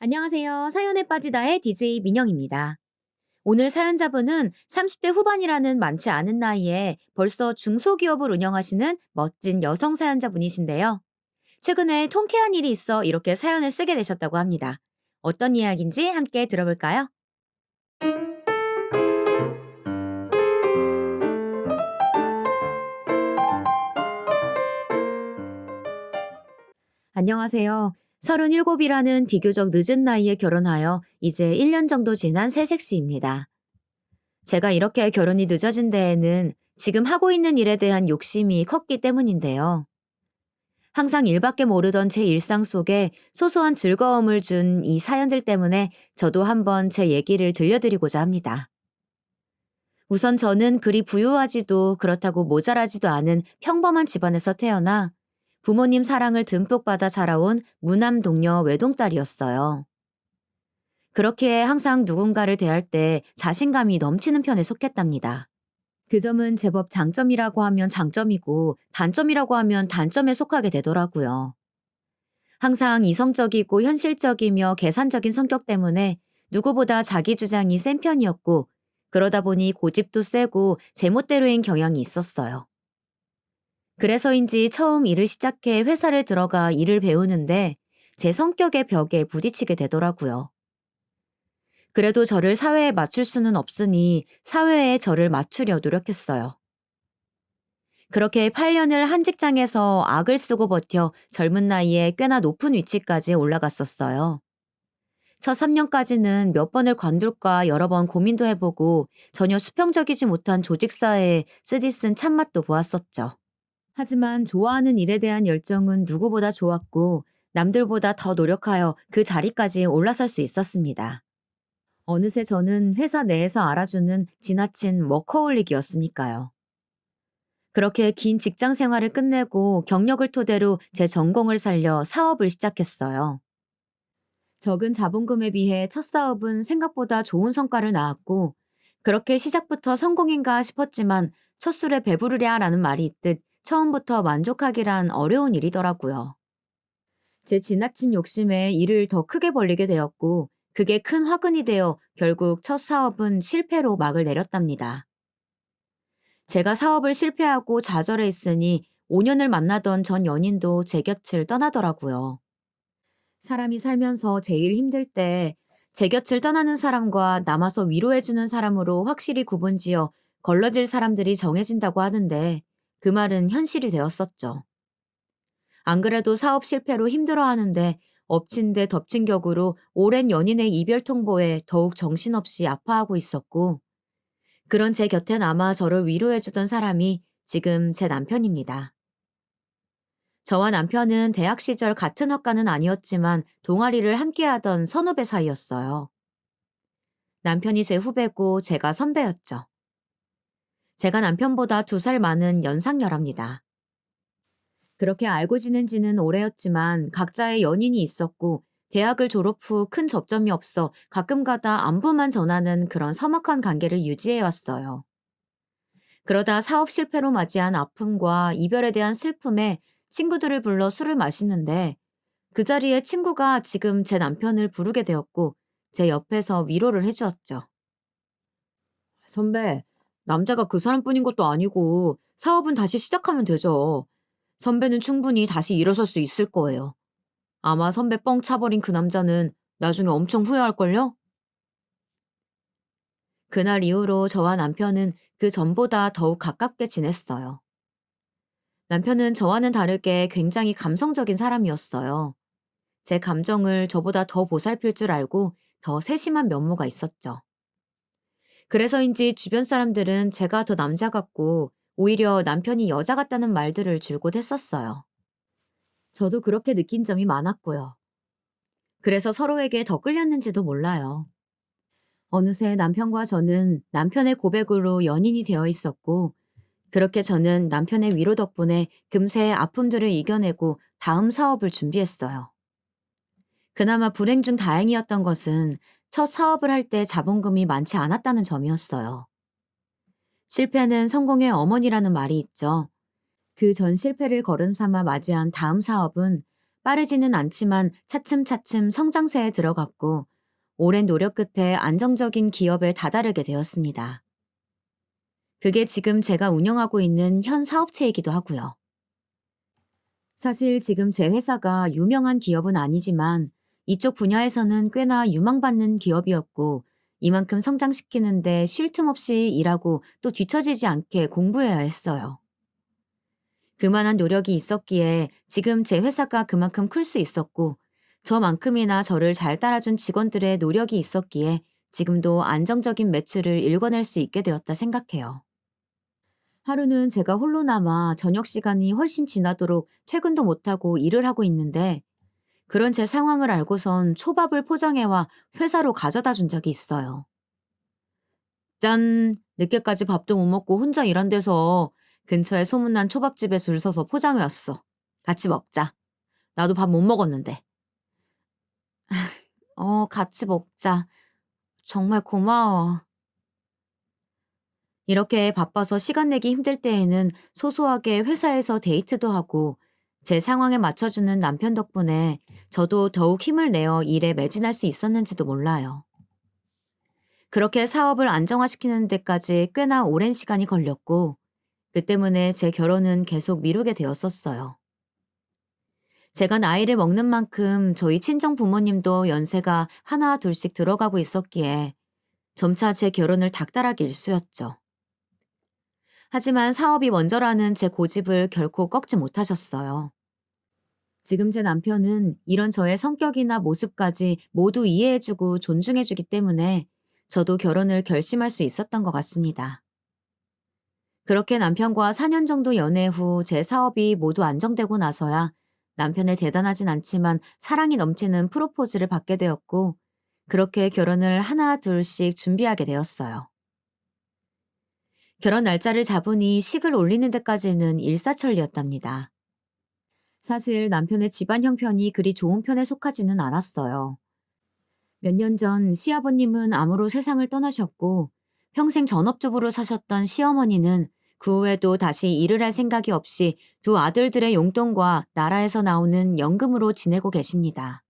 안녕하세요. 사연에 빠지다의 DJ 민영입니다. 오늘 사연자분은 30대 후반이라는 많지 않은 나이에 벌써 중소기업을 운영하시는 멋진 여성 사연자분이신데요. 최근에 통쾌한 일이 있어 이렇게 사연을 쓰게 되셨다고 합니다. 어떤 이야기인지 함께 들어볼까요? 안녕하세요. 37이라는 비교적 늦은 나이에 결혼하여 이제 1년 정도 지난 새색시입니다. 제가 이렇게 결혼이 늦어진 데에는 지금 하고 있는 일에 대한 욕심이 컸기 때문인데요. 항상 일밖에 모르던 제 일상 속에 소소한 즐거움을 준 이 사연들 때문에 저도 한번 제 얘기를 들려드리고자 합니다. 우선 저는 그리 부유하지도 그렇다고 모자라지도 않은 평범한 집안에서 태어나 부모님 사랑을 듬뿍 받아 자라온 무남 동녀 외동딸이었어요. 그렇기에 항상 누군가를 대할 때 자신감이 넘치는 편에 속했답니다. 그 점은 제법 장점이라고 하면 장점이고 단점이라고 하면 단점에 속하게 되더라고요. 항상 이성적이고 현실적이며 계산적인 성격 때문에 누구보다 자기 주장이 센 편이었고 그러다 보니 고집도 세고 제멋대로인 경향이 있었어요. 그래서인지 처음 일을 시작해 회사를 들어가 일을 배우는데 제 성격의 벽에 부딪히게 되더라고요. 그래도 저를 사회에 맞출 수는 없으니 사회에 저를 맞추려 노력했어요. 그렇게 8년을 한 직장에서 악을 쓰고 버텨 젊은 나이에 꽤나 높은 위치까지 올라갔었어요. 첫 3년까지는 몇 번을 관둘까 여러 번 고민도 해보고 전혀 수평적이지 못한 조직사회에 쓰디쓴 참맛도 보았었죠. 하지만 좋아하는 일에 대한 열정은 누구보다 좋았고 남들보다 더 노력하여 그 자리까지 올라설 수 있었습니다. 어느새 저는 회사 내에서 알아주는 지나친 워커홀릭이었으니까요. 그렇게 긴 직장 생활을 끝내고 경력을 토대로 제 전공을 살려 사업을 시작했어요. 적은 자본금에 비해 첫 사업은 생각보다 좋은 성과를 낳았고, 그렇게 시작부터 성공인가 싶었지만 첫 술에 배부르랴라는 말이 있듯 처음부터 만족하기란 어려운 일이더라고요. 제 지나친 욕심에 일을 더 크게 벌리게 되었고, 그게 큰 화근이 되어 결국 첫 사업은 실패로 막을 내렸답니다. 제가 사업을 실패하고 좌절해 있으니 5년을 만나던 전 연인도 제 곁을 떠나더라고요. 사람이 살면서 제일 힘들 때 제 곁을 떠나는 사람과 남아서 위로해주는 사람으로 확실히 구분지어 걸러질 사람들이 정해진다고 하는데 그 말은 현실이 되었었죠. 안 그래도 사업 실패로 힘들어하는데 엎친 데 덮친 격으로 오랜 연인의 이별 통보에 더욱 정신없이 아파하고 있었고 그런 제 곁에 남아 저를 위로해주던 사람이 지금 제 남편입니다. 저와 남편은 대학 시절 같은 학과는 아니었지만 동아리를 함께하던 선후배 사이였어요. 남편이 제 후배고 제가 선배였죠. 제가 남편보다 2살 많은 연상녀랍니다. 그렇게 알고 지낸 지는 오래였지만 각자의 연인이 있었고 대학을 졸업 후 큰 접점이 없어 가끔가다 안부만 전하는 그런 서먹한 관계를 유지해왔어요. 그러다 사업 실패로 맞이한 아픔과 이별에 대한 슬픔에 친구들을 불러 술을 마시는데 그 자리에 친구가 지금 제 남편을 부르게 되었고 제 옆에서 위로를 해주었죠. 선배, 남자가 그 사람뿐인 것도 아니고 사업은 다시 시작하면 되죠. 선배는 충분히 다시 일어설 수 있을 거예요. 아마 선배 뻥 차버린 그 남자는 나중에 엄청 후회할걸요? 그날 이후로 저와 남편은 그 전보다 더욱 가깝게 지냈어요. 남편은 저와는 다르게 굉장히 감성적인 사람이었어요. 제 감정을 저보다 더 보살필 줄 알고 더 세심한 면모가 있었죠. 그래서인지 주변 사람들은 제가 더 남자 같고 오히려 남편이 여자 같다는 말들을 줄곧 했었어요. 저도 그렇게 느낀 점이 많았고요. 그래서 서로에게 더 끌렸는지도 몰라요. 어느새 남편과 저는 남편의 고백으로 연인이 되어 있었고 그렇게 저는 남편의 위로 덕분에 금세 아픔들을 이겨내고 다음 사업을 준비했어요. 그나마 불행 중 다행이었던 것은 첫 사업을 할 때 자본금이 많지 않았다는 점이었어요. 실패는 성공의 어머니라는 말이 있죠. 그 전 실패를 거름 삼아 맞이한 다음 사업은 빠르지는 않지만 차츰차츰 성장세에 들어갔고 오랜 노력 끝에 안정적인 기업에 다다르게 되었습니다. 그게 지금 제가 운영하고 있는 현 사업체이기도 하고요. 사실 지금 제 회사가 유명한 기업은 아니지만 이쪽 분야에서는 꽤나 유망받는 기업이었고 이만큼 성장시키는데 쉴 틈 없이 일하고 또 뒤처지지 않게 공부해야 했어요. 그만한 노력이 있었기에 지금 제 회사가 그만큼 클 수 있었고 저만큼이나 저를 잘 따라준 직원들의 노력이 있었기에 지금도 안정적인 매출을 일궈낼 수 있게 되었다 생각해요. 하루는 제가 홀로 남아 저녁 시간이 훨씬 지나도록 퇴근도 못하고 일을 하고 있는데 그런 제 상황을 알고선 초밥을 포장해와 회사로 가져다 준 적이 있어요. 짠! 늦게까지 밥도 못 먹고 혼자 일한 데서 근처에 소문난 초밥집에 줄 서서 포장해 왔어. 같이 먹자. 나도 밥 못 먹었는데. 같이 먹자. 정말 고마워. 이렇게 바빠서 시간 내기 힘들 때에는 소소하게 회사에서 데이트도 하고 제 상황에 맞춰주는 남편 덕분에 저도 더욱 힘을 내어 일에 매진할 수 있었는지도 몰라요. 그렇게 사업을 안정화시키는 데까지 꽤나 오랜 시간이 걸렸고 그 때문에 제 결혼은 계속 미루게 되었었어요. 제가 나이를 먹는 만큼 저희 친정 부모님도 연세가 하나 둘씩 들어가고 있었기에 점차 제 결혼을 닥달하기 일쑤였죠. 하지만 사업이 먼저라는 제 고집을 결코 꺾지 못하셨어요. 지금 제 남편은 이런 저의 성격이나 모습까지 모두 이해해주고 존중해주기 때문에 저도 결혼을 결심할 수 있었던 것 같습니다. 그렇게 남편과 4년 정도 연애 후 제 사업이 모두 안정되고 나서야 남편의 대단하진 않지만 사랑이 넘치는 프로포즈를 받게 되었고 그렇게 결혼을 하나 둘씩 준비하게 되었어요. 결혼 날짜를 잡으니 식을 올리는 데까지는 일사천리였답니다. 사실 남편의 집안 형편이 그리 좋은 편에 속하지는 않았어요. 몇 년 전 시아버님은 암으로 세상을 떠나셨고 평생 전업주부로 사셨던 시어머니는 그 후에도 다시 일을 할 생각이 없이 두 아들들의 용돈과 나라에서 나오는 연금으로 지내고 계십니다.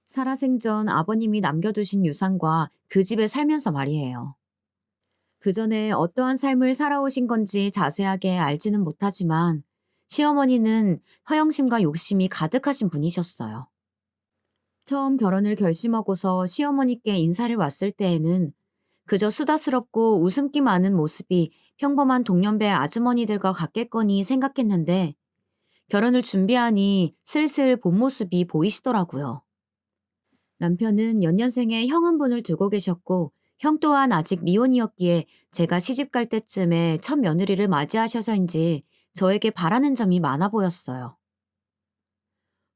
살아생전 아버님이 남겨두신 유산과 그 집에 살면서 말이에요. 그 전에 어떠한 삶을 살아오신 건지 자세하게 알지는 못하지만 시어머니는 허영심과 욕심이 가득하신 분이셨어요. 처음 결혼을 결심하고서 시어머니께 인사를 왔을 때에는 그저 수다스럽고 웃음기 많은 모습이 평범한 동년배 아주머니들과 같겠거니 생각했는데 결혼을 준비하니 슬슬 본 모습이 보이시더라고요. 남편은 연년생에 형 한 분을 두고 계셨고 형 또한 아직 미혼이었기에 제가 시집 갈 때쯤에 첫 며느리를 맞이하셔서인지 저에게 바라는 점이 많아 보였어요.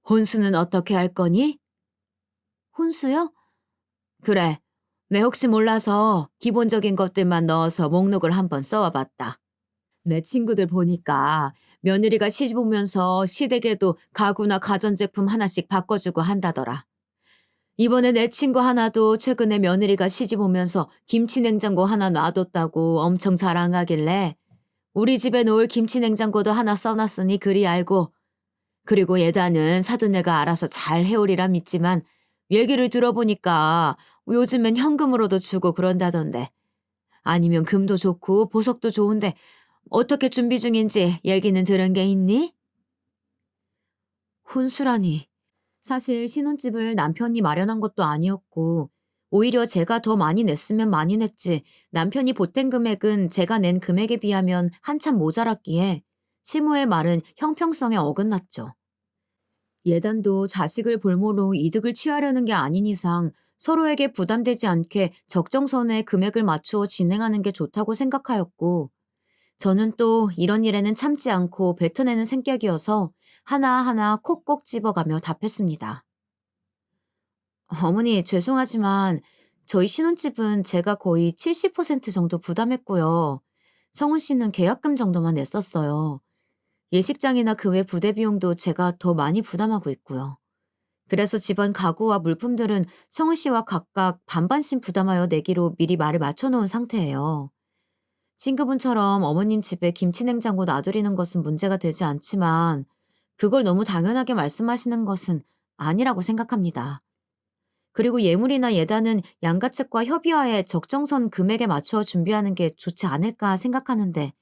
혼수는 어떻게 할 거니? 혼수요? 그래. 내 혹시 몰라서 기본적인 것들만 넣어서 목록을 한번 써와봤다. 내 친구들 보니까 며느리가 시집 오면서 시댁에도 가구나 가전제품 하나씩 바꿔주고 한다더라. 이번에 내 친구 하나도 최근에 며느리가 시집 오면서 김치냉장고 하나 놔뒀다고 엄청 자랑하길래 우리 집에 놓을 김치냉장고도 하나 써놨으니 그리 알고 그리고 예단은 사돈네가 알아서 잘 해오리라 믿지만 얘기를 들어보니까 요즘엔 현금으로도 주고 그런다던데 아니면 금도 좋고 보석도 좋은데 어떻게 준비 중인지 얘기는 들은 게 있니? 혼수라니. 사실 신혼집을 남편이 마련한 것도 아니었고 오히려 제가 더 많이 냈으면 많이 냈지 남편이 보탠 금액은 제가 낸 금액에 비하면 한참 모자랐기에 시모의 말은 형평성에 어긋났죠. 예단도 자식을 볼모로 이득을 취하려는 게 아닌 이상 서로에게 부담되지 않게 적정선에 금액을 맞추어 진행하는 게 좋다고 생각하였고 저는 또 이런 일에는 참지 않고 뱉어내는 성격이어서 하나하나 콕콕 집어가며 답했습니다. 어머니, 죄송하지만 저희 신혼집은 제가 거의 70% 정도 부담했고요. 성훈 씨는 계약금 정도만 냈었어요. 예식장이나 그 외 부대 비용도 제가 더 많이 부담하고 있고요. 그래서 집안 가구와 물품들은 성훈 씨와 각각 반반씩 부담하여 내기로 미리 말을 맞춰놓은 상태예요. 친구분처럼 어머님 집에 김치냉장고 놔두리는 것은 문제가 되지 않지만 그걸 너무 당연하게 말씀하시는 것은 아니라고 생각합니다. 그리고 예물이나 예단은 양가 측과 협의하에 적정선 금액에 맞추어 준비하는 게 좋지 않을까 생각하는데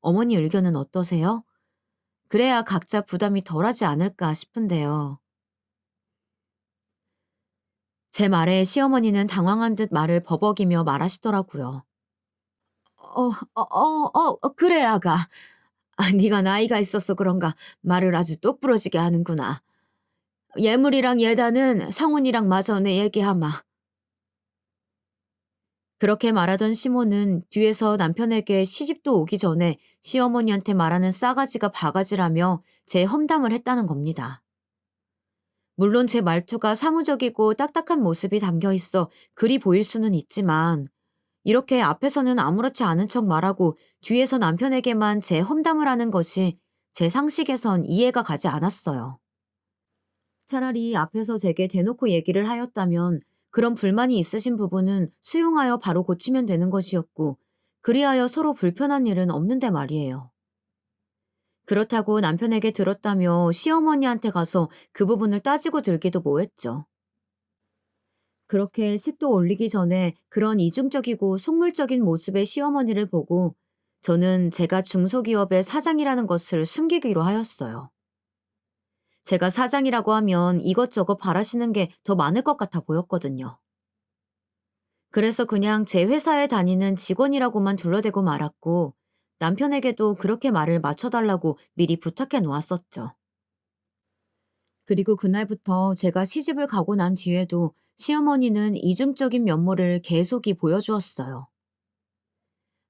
어머니 의견은 어떠세요? 그래야 각자 부담이 덜하지 않을까 싶은데요. 제 말에 시어머니는 당황한 듯 말을 버벅이며 말하시더라고요. 그래, 아가. 아, 네가 나이가 있어서 그런가 말을 아주 똑부러지게 하는구나. 예물이랑 예단은 성훈이랑 마저 내 얘기하마. 그렇게 말하던 시모는 뒤에서 남편에게 시집도 오기 전에 시어머니한테 말하는 싸가지가 바가지라며 제 험담을 했다는 겁니다. 물론 제 말투가 사무적이고 딱딱한 모습이 담겨 있어 그리 보일 수는 있지만 이렇게 앞에서는 아무렇지 않은 척 말하고 뒤에서 남편에게만 제 험담을 하는 것이 제 상식에선 이해가 가지 않았어요. 차라리 앞에서 제게 대놓고 얘기를 하였다면 그런 불만이 있으신 부분은 수용하여 바로 고치면 되는 것이었고 그리하여 서로 불편한 일은 없는데 말이에요. 그렇다고 남편에게 들었다며 시어머니한테 가서 그 부분을 따지고 들기도 뭐했죠. 그렇게 식도 올리기 전에 그런 이중적이고 속물적인 모습의 시어머니를 보고 저는 제가 중소기업의 사장이라는 것을 숨기기로 하였어요. 제가 사장이라고 하면 이것저것 바라시는 게 더 많을 것 같아 보였거든요. 그래서 그냥 제 회사에 다니는 직원이라고만 둘러대고 말았고 남편에게도 그렇게 말을 맞춰달라고 미리 부탁해 놓았었죠. 그리고 그날부터 제가 시집을 가고 난 뒤에도 시어머니는 이중적인 면모를 계속이 보여주었어요.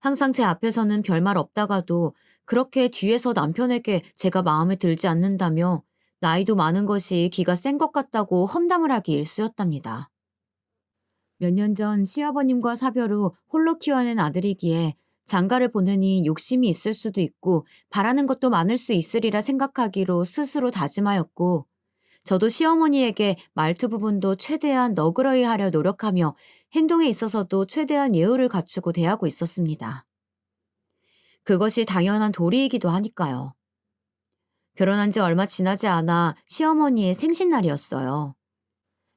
항상 제 앞에서는 별말 없다가도 그렇게 뒤에서 남편에게 제가 마음에 들지 않는다며 나이도 많은 것이 기가 센 것 같다고 험담을 하기 일쑤였답니다. 몇 년 전 시아버님과 사별 후 홀로 키워낸 아들이기에 장가를 보내니 욕심이 있을 수도 있고 바라는 것도 많을 수 있으리라 생각하기로 스스로 다짐하였고 저도 시어머니에게 말투 부분도 최대한 너그러이 하려 노력하며 행동에 있어서도 최대한 예의를 갖추고 대하고 있었습니다. 그것이 당연한 도리이기도 하니까요. 결혼한 지 얼마 지나지 않아 시어머니의 생신날이었어요.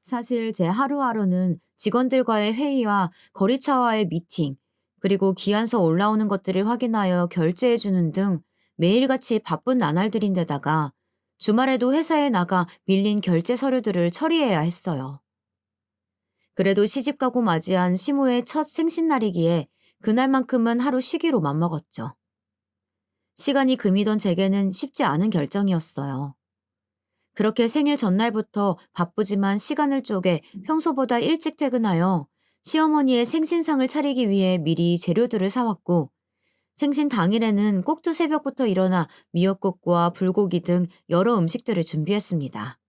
사실 제 하루하루는 직원들과의 회의와 거리차와의 미팅, 그리고 기한서 올라오는 것들을 확인하여 결제해주는 등 매일같이 바쁜 나날들인데다가 주말에도 회사에 나가 밀린 결제 서류들을 처리해야 했어요. 그래도 시집가고 맞이한 시모의 첫 생신날이기에 그날만큼은 하루 쉬기로 맘먹었죠. 시간이 금이던 제게는 쉽지 않은 결정이었어요. 그렇게 생일 전날부터 바쁘지만 시간을 쪼개 평소보다 일찍 퇴근하여 시어머니의 생신상을 차리기 위해 미리 재료들을 사왔고 생신 당일에는 꼭두 새벽부터 일어나 미역국과 불고기 등 여러 음식들을 준비했습니다.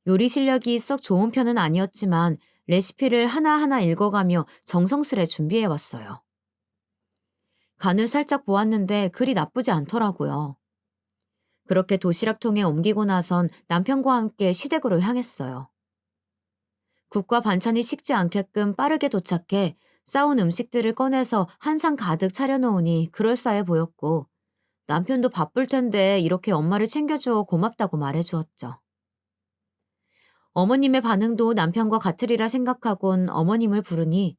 요리 실력이 썩 좋은 편은 아니었지만 레시피를 하나하나 읽어가며 정성스레 준비해왔어요. 간을 살짝 보았는데 그리 나쁘지 않더라고요. 그렇게 도시락통에 옮기고 나선 남편과 함께 시댁으로 향했어요. 국과 반찬이 식지 않게끔 빠르게 도착해 싸온 음식들을 꺼내서 한 상 가득 차려놓으니 그럴싸해 보였고 남편도 바쁠 텐데 이렇게 엄마를 챙겨주어 고맙다고 말해주었죠. 어머님의 반응도 남편과 같으리라 생각하곤 어머님을 부르니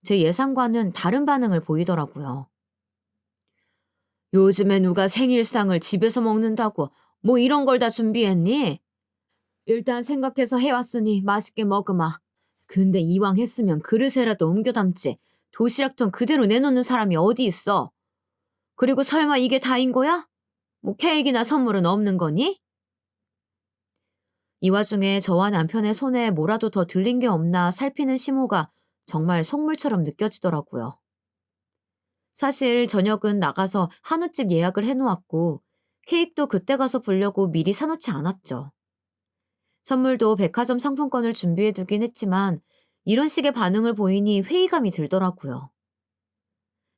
제 예상과는 다른 반응을 보이더라고요. 요즘에 누가 생일상을 집에서 먹는다고 뭐 이런 걸 다 준비했니? 일단 생각해서 해왔으니 맛있게 먹으마. 근데 이왕 했으면 그릇에라도 옮겨 담지. 도시락통 그대로 내놓는 사람이 어디 있어? 그리고 설마 이게 다인 거야? 뭐 케이크나 선물은 없는 거니? 이 와중에 저와 남편의 손에 뭐라도 더 들린 게 없나 살피는 시모가 정말 속물처럼 느껴지더라고요. 사실 저녁은 나가서 한우집 예약을 해놓았고 케이크도 그때 가서 보려고 미리 사놓지 않았죠. 선물도 백화점 상품권을 준비해두긴 했지만 이런 식의 반응을 보이니 회의감이 들더라고요.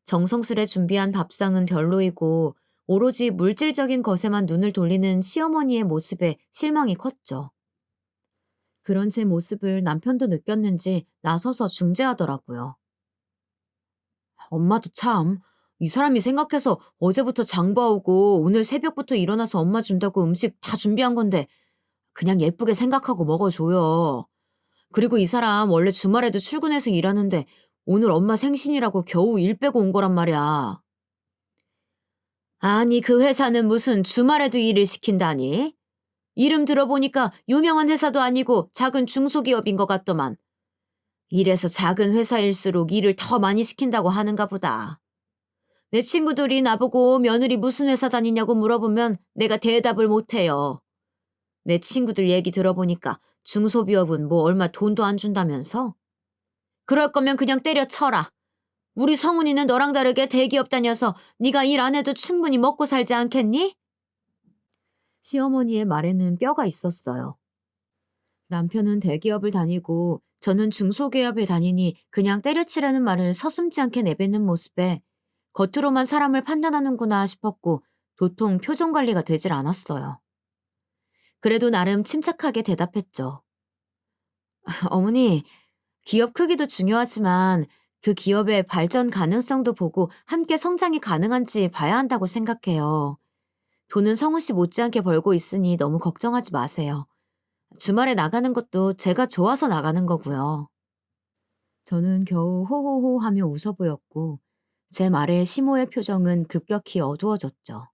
정성스레 준비한 밥상은 별로이고 오로지 물질적인 것에만 눈을 돌리는 시어머니의 모습에 실망이 컸죠. 그런 제 모습을 남편도 느꼈는지 나서서 중재하더라고요. 엄마도 참, 이 사람이 생각해서 어제부터 장 봐오고 오늘 새벽부터 일어나서 엄마 준다고 음식 다 준비한 건데 그냥 예쁘게 생각하고 먹어줘요. 그리고 이 사람 원래 주말에도 출근해서 일하는데 오늘 엄마 생신이라고 겨우 일 빼고 온 거란 말이야. 아니, 그 회사는 무슨 주말에도 일을 시킨다니? 이름 들어보니까 유명한 회사도 아니고 작은 중소기업인 것 같더만. 이래서 작은 회사일수록 일을 더 많이 시킨다고 하는가 보다. 내 친구들이 나보고 며느리 무슨 회사 다니냐고 물어보면 내가 대답을 못해요. 내 친구들 얘기 들어보니까 중소기업은 뭐 얼마 돈도 안 준다면서? 그럴 거면 그냥 때려쳐라. 우리 성훈이는 너랑 다르게 대기업 다녀서 네가 일 안 해도 충분히 먹고 살지 않겠니? 시어머니의 말에는 뼈가 있었어요. 남편은 대기업을 다니고 저는 중소기업에 다니니 그냥 때려치라는 말을 서슴지 않게 내뱉는 모습에 겉으로만 사람을 판단하는구나 싶었고 도통 표정 관리가 되질 않았어요. 그래도 나름 침착하게 대답했죠. 어머니, 기업 크기도 중요하지만 그 기업의 발전 가능성도 보고 함께 성장이 가능한지 봐야 한다고 생각해요. 돈은 성우 씨 못지않게 벌고 있으니 너무 걱정하지 마세요. 주말에 나가는 것도 제가 좋아서 나가는 거고요. 저는 겨우 호호호 하며 웃어 보였고 제 말에 시모의 표정은 급격히 어두워졌죠.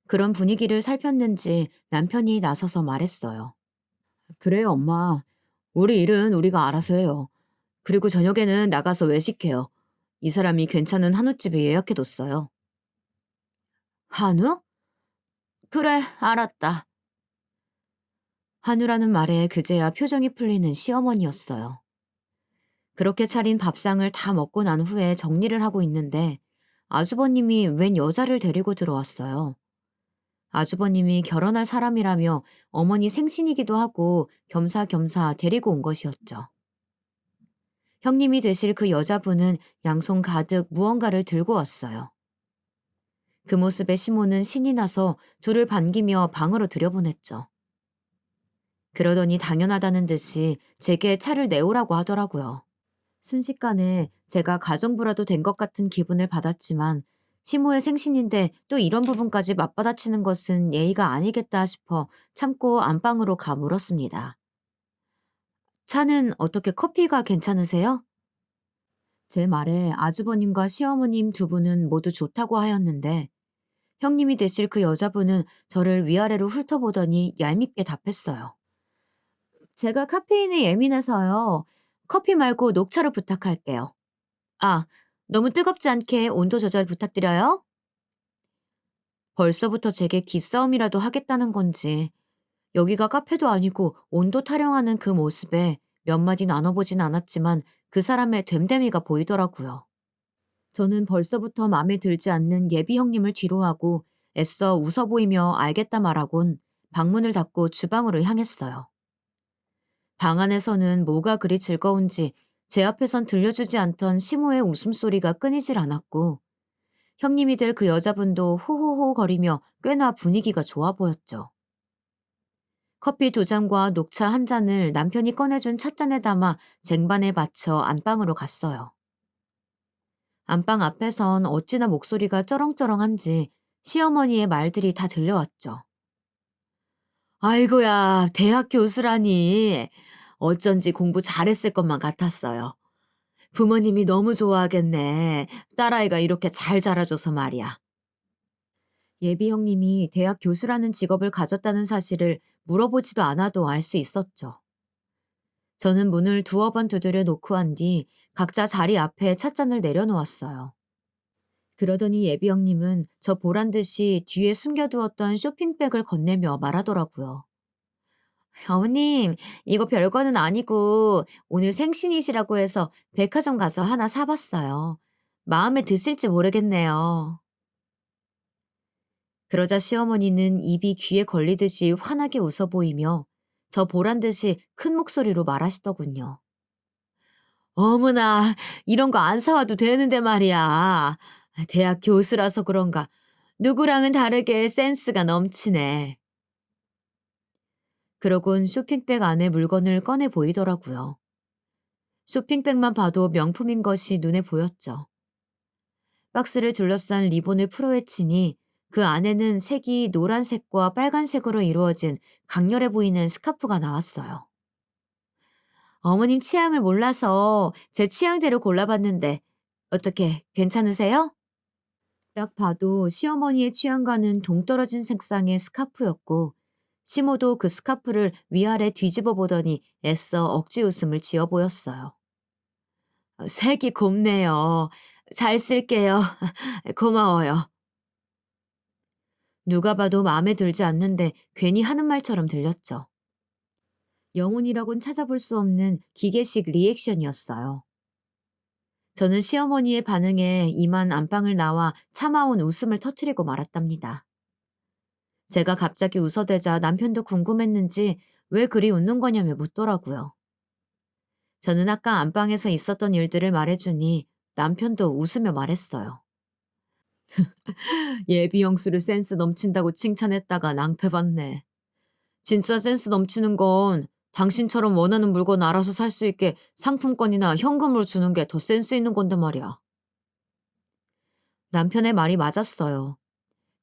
그런 분위기를 살폈는지 남편이 나서서 말했어요. 그래요, 엄마. 우리 일은 우리가 알아서 해요. 그리고 저녁에는 나가서 외식해요. 이 사람이 괜찮은 한우집에 예약해뒀어요. 한우? 그래, 알았다. 한우라는 말에 그제야 표정이 풀리는 시어머니였어요. 그렇게 차린 밥상을 다 먹고 난 후에 정리를 하고 있는데 아주버님이 웬 여자를 데리고 들어왔어요. 아주버님이 결혼할 사람이라며 어머니 생신이기도 하고 겸사겸사 데리고 온 것이었죠. 형님이 되실 그 여자분은 양손 가득 무언가를 들고 왔어요. 그 모습에 시모는 신이 나서 둘을 반기며 방으로 들여보냈죠. 그러더니 당연하다는 듯이 제게 차를 내오라고 하더라고요. 순식간에 제가 가정부라도 된 것 같은 기분을 받았지만 시모의 생신인데 또 이런 부분까지 맞받아치는 것은 예의가 아니겠다 싶어 참고 안방으로 가 물었습니다. 차는 어떻게 커피가 괜찮으세요? 제 말에 아주버님과 시어머님 두 분은 모두 좋다고 하였는데 형님이 되실 그 여자분은 저를 위아래로 훑어보더니 얄밉게 답했어요. 제가 카페인에 예민해서요. 커피 말고 녹차를 부탁할게요. 아, 너무 뜨겁지 않게 온도 조절 부탁드려요. 벌써부터 제게 기싸움이라도 하겠다는 건지 여기가 카페도 아니고 온도 타령하는 그 모습에 몇 마디 나눠보진 않았지만 그 사람의 됨됨이가 보이더라고요. 저는 벌써부터 마음에 들지 않는 예비 형님을 뒤로하고 애써 웃어 보이며 알겠다 말하곤 방문을 닫고 주방으로 향했어요. 방 안에서는 뭐가 그리 즐거운지 제 앞에선 들려주지 않던 시모의 웃음소리가 끊이질 않았고 형님이 될 그 여자분도 호호호 거리며 꽤나 분위기가 좋아 보였죠. 커피 두 잔과 녹차 한 잔을 남편이 꺼내준 찻잔에 담아 쟁반에 받쳐 안방으로 갔어요. 안방 앞에선 어찌나 목소리가 쩌렁쩌렁한지 시어머니의 말들이 다 들려왔죠. 아이고야, 대학 교수라니. 어쩐지 공부 잘했을 것만 같았어요. 부모님이 너무 좋아하겠네. 딸아이가 이렇게 잘 자라줘서 말이야. 예비 형님이 대학 교수라는 직업을 가졌다는 사실을 물어보지도 않아도 알 수 있었죠. 저는 문을 두어 번 두드려 놓고 한 뒤 각자 자리 앞에 찻잔을 내려놓았어요. 그러더니 예비 형님은 저 보란 듯이 뒤에 숨겨두었던 쇼핑백을 건네며 말하더라고요. 어머님, 이거 별거는 아니고 오늘 생신이시라고 해서 백화점 가서 하나 사봤어요. 마음에 드실지 모르겠네요. 그러자 시어머니는 입이 귀에 걸리듯이 환하게 웃어 보이며 저 보란 듯이 큰 목소리로 말하시더군요. 어머나, 이런 거 안 사와도 되는데 말이야. 대학 교수라서 그런가. 누구랑은 다르게 센스가 넘치네. 그러곤 쇼핑백 안에 물건을 꺼내 보이더라고요. 쇼핑백만 봐도 명품인 것이 눈에 보였죠. 박스를 둘러싼 리본을 풀어헤치니 그 안에는 색이 노란색과 빨간색으로 이루어진 강렬해 보이는 스카프가 나왔어요. 어머님 취향을 몰라서 제 취향대로 골라봤는데 어떻게 괜찮으세요? 딱 봐도 시어머니의 취향과는 동떨어진 색상의 스카프였고 시모도 그 스카프를 위아래 뒤집어 보더니 애써 억지 웃음을 지어 보였어요. 색이 곱네요. 잘 쓸게요. 고마워요. 누가 봐도 마음에 들지 않는데 괜히 하는 말처럼 들렸죠. 영혼이라곤 찾아볼 수 없는 기계식 리액션이었어요. 저는 시어머니의 반응에 이만 안방을 나와 참아온 웃음을 터뜨리고 말았답니다. 제가 갑자기 웃어대자 남편도 궁금했는지 왜 그리 웃는 거냐며 묻더라고요. 저는 아까 안방에서 있었던 일들을 말해주니 남편도 웃으며 말했어요. 예비 형수를 센스 넘친다고 칭찬했다가 낭패봤네. 진짜 센스 넘치는 건 당신처럼 원하는 물건 알아서 살 수 있게 상품권이나 현금으로 주는 게 더 센스 있는 건데 말이야. 남편의 말이 맞았어요.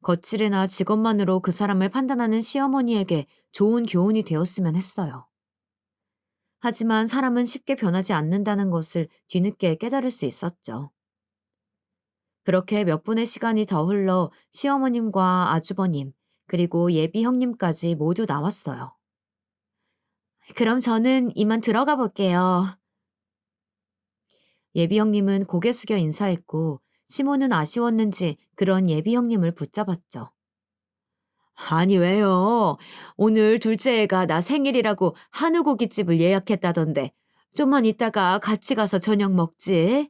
거칠이나 직업만으로 그 사람을 판단하는 시어머니에게 좋은 교훈이 되었으면 했어요. 하지만 사람은 쉽게 변하지 않는다는 것을 뒤늦게 깨달을 수 있었죠. 그렇게 몇 분의 시간이 더 흘러 시어머님과 아주버님, 그리고 예비 형님까지 모두 나왔어요. 그럼 저는 이만 들어가 볼게요. 예비 형님은 고개 숙여 인사했고 시모는 아쉬웠는지 그런 예비 형님을 붙잡았죠. 아니 왜요? 오늘 둘째 애가 나 생일이라고 한우 고깃집을 예약했다던데 좀만 이따가 같이 가서 저녁 먹지.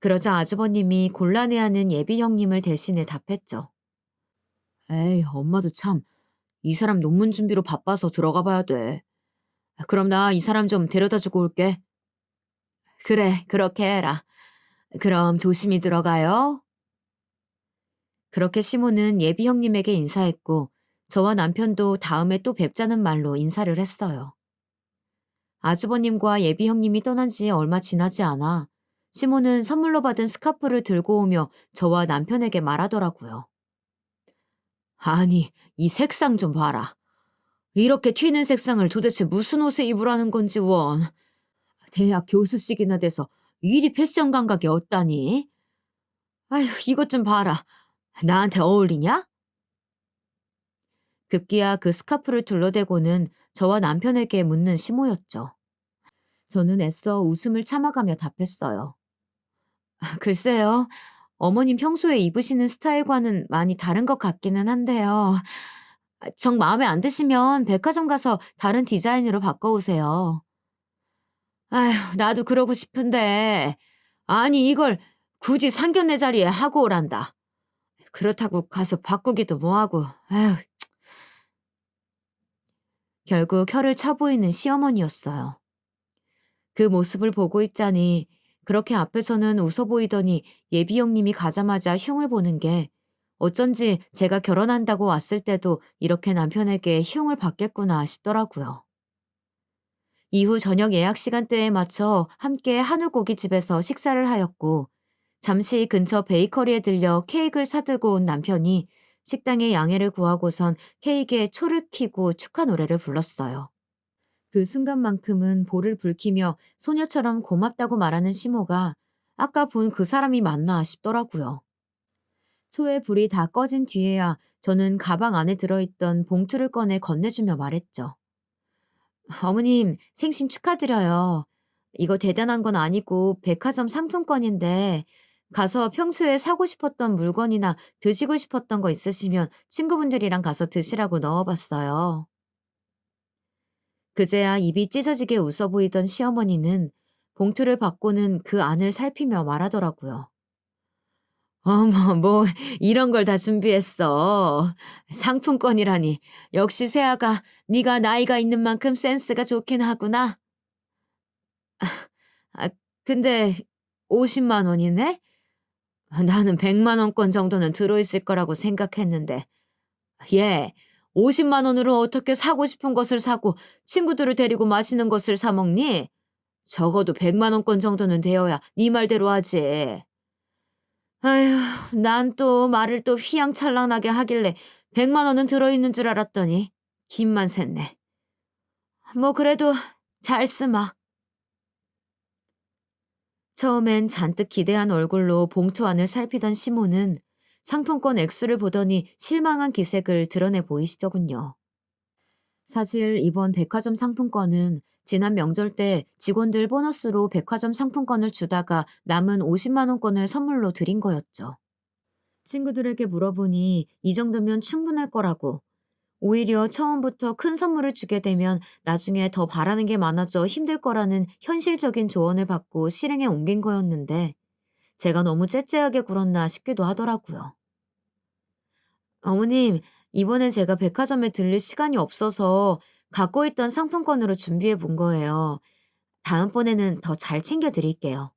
그러자 아주버님이 곤란해하는 예비 형님을 대신해 답했죠. 에이, 엄마도 참, 이 사람 논문 준비로 바빠서 들어가 봐야 돼. 그럼 나 이 사람 좀 데려다 주고 올게. 그래, 그렇게 해라. 그럼 조심히 들어가요. 그렇게 시모는 예비 형님에게 인사했고 저와 남편도 다음에 또 뵙자는 말로 인사를 했어요. 아주버님과 예비 형님이 떠난 지 얼마 지나지 않아 시모는 선물로 받은 스카프를 들고 오며 저와 남편에게 말하더라고요. 아니, 이 색상 좀 봐라. 이렇게 튀는 색상을 도대체 무슨 옷에 입으라는 건지 원. 대학 교수식이나 돼서 이리 패션 감각이 없다니. 아휴, 이것 좀 봐라. 나한테 어울리냐? 급기야 그 스카프를 둘러대고는 저와 남편에게 묻는 시모였죠. 저는 애써 웃음을 참아가며 답했어요. 글쎄요. 어머님 평소에 입으시는 스타일과는 많이 다른 것 같기는 한데요. 정 마음에 안 드시면 백화점 가서 다른 디자인으로 바꿔오세요. 아휴, 나도 그러고 싶은데. 아니, 이걸 굳이 상견례 자리에 하고 오란다. 그렇다고 가서 바꾸기도 뭐하고. 아휴. 결국 혀를 차보이는 시어머니였어요. 그 모습을 보고 있자니 그렇게 앞에서는 웃어 보이더니 예비 형님이 가자마자 흉을 보는 게 어쩐지 제가 결혼한다고 왔을 때도 이렇게 남편에게 흉을 받겠구나 싶더라고요. 이후 저녁 예약 시간대에 맞춰 함께 한우 고깃집에서 식사를 하였고 잠시 근처 베이커리에 들려 케이크를 사들고 온 남편이 식당에 양해를 구하고선 케이크에 초를 켜고 축하 노래를 불렀어요. 그 순간만큼은 볼을 붉히며 소녀처럼 고맙다고 말하는 시모가 아까 본 그 사람이 맞나 싶더라고요. 초의 불이 다 꺼진 뒤에야 저는 가방 안에 들어있던 봉투를 꺼내 건네주며 말했죠. 어머님, 생신 축하드려요. 이거 대단한 건 아니고 백화점 상품권인데 가서 평소에 사고 싶었던 물건이나 드시고 싶었던 거 있으시면 친구분들이랑 가서 드시라고 넣어봤어요. 그제야 입이 찢어지게 웃어 보이던 시어머니는 봉투를 받고는 그 안을 살피며 말하더라고요. 어머, 뭐 이런 걸 다 준비했어. 상품권이라니. 역시 세아가 네가 나이가 있는 만큼 센스가 좋긴 하구나. 아, 근데 50만 원이네? 나는 100만 원권 정도는 들어있을 거라고 생각했는데. 얘, 50만 원으로 어떻게 사고 싶은 것을 사고 친구들을 데리고 맛있는 것을 사 먹니? 적어도 100만 원권 정도는 되어야 네 말대로 하지. 아휴, 난 또 말을 또 휘황찬란하게 하길래 100만 원은 들어있는 줄 알았더니 김만 샜네. 뭐 그래도 잘 쓰마. 처음엔 잔뜩 기대한 얼굴로 봉투 안을 살피던 시모는 상품권 액수를 보더니 실망한 기색을 드러내 보이시더군요. 사실 이번 백화점 상품권은 지난 명절 때 직원들 보너스로 백화점 상품권을 주다가 남은 50만 원권을 선물로 드린 거였죠. 친구들에게 물어보니 이 정도면 충분할 거라고. 오히려 처음부터 큰 선물을 주게 되면 나중에 더 바라는 게 많아져 힘들 거라는 현실적인 조언을 받고 실행에 옮긴 거였는데 제가 너무 째째하게 굴었나 싶기도 하더라고요. 어머님, 이번엔 제가 백화점에 들릴 시간이 없어서 갖고 있던 상품권으로 준비해 본 거예요. 다음번에는 더 잘 챙겨 드릴게요.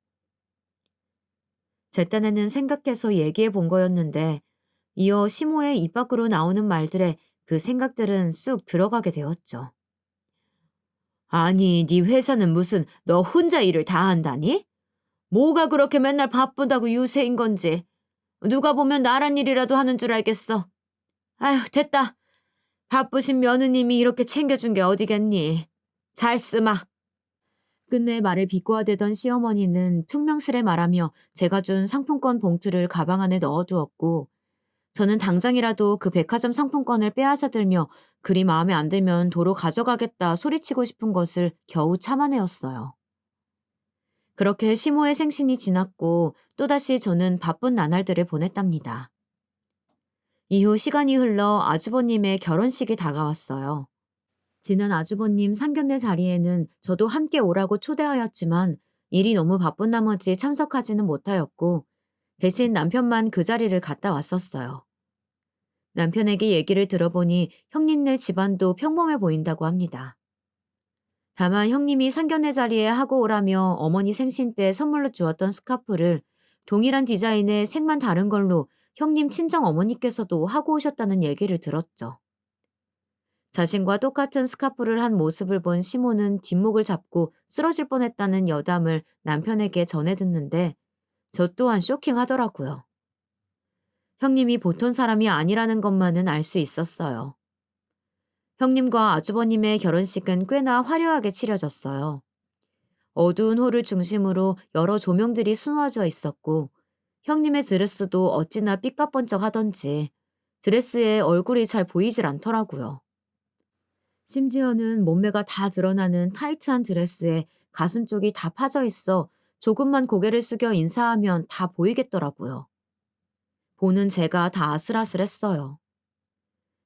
제 딴에는 생각해서 얘기해 본 거였는데 이어 시모의 입 밖으로 나오는 말들에 그 생각들은 쑥 들어가게 되었죠. 아니, 네 회사는 무슨 너 혼자 일을 다 한다니? 뭐가 그렇게 맨날 바쁘다고 유세인 건지. 누가 보면 나란 일이라도 하는 줄 알겠어. 아휴, 됐다. 바쁘신 며느님이 이렇게 챙겨준 게 어디겠니? 잘 쓰마. 끝내 말을 비꼬아대던 시어머니는 퉁명스레 말하며 제가 준 상품권 봉투를 가방 안에 넣어두었고 저는 당장이라도 그 백화점 상품권을 빼앗아 들며 그리 마음에 안 들면 도로 가져가겠다 소리치고 싶은 것을 겨우 참아내었어요. 그렇게 시모의 생신이 지났고 또다시 저는 바쁜 나날들을 보냈답니다. 이후 시간이 흘러 아주버님의 결혼식이 다가왔어요. 지난 아주버님 상견례 자리에는 저도 함께 오라고 초대하였지만 일이 너무 바쁜 나머지 참석하지는 못하였고 대신 남편만 그 자리를 갔다 왔었어요. 남편에게 얘기를 들어보니 형님네 집안도 평범해 보인다고 합니다. 다만 형님이 상견례 자리에 하고 오라며 어머니 생신 때 선물로 주었던 스카프를 동일한 디자인의 색만 다른 걸로 형님 친정 어머니께서도 하고 오셨다는 얘기를 들었죠. 자신과 똑같은 스카프를 한 모습을 본 시모는 뒷목을 잡고 쓰러질 뻔했다는 여담을 남편에게 전해 듣는데 저 또한 쇼킹하더라고요. 형님이 보통 사람이 아니라는 것만은 알 수 있었어요. 형님과 아주버님의 결혼식은 꽤나 화려하게 치러졌어요. 어두운 홀을 중심으로 여러 조명들이 수놓아져 있었고 형님의 드레스도 어찌나 삐까뻔쩍하던지 드레스에 얼굴이 잘 보이질 않더라고요. 심지어는 몸매가 다 드러나는 타이트한 드레스에 가슴 쪽이 다 파져 있어 조금만 고개를 숙여 인사하면 다 보이겠더라고요. 보는 제가 다 아슬아슬했어요.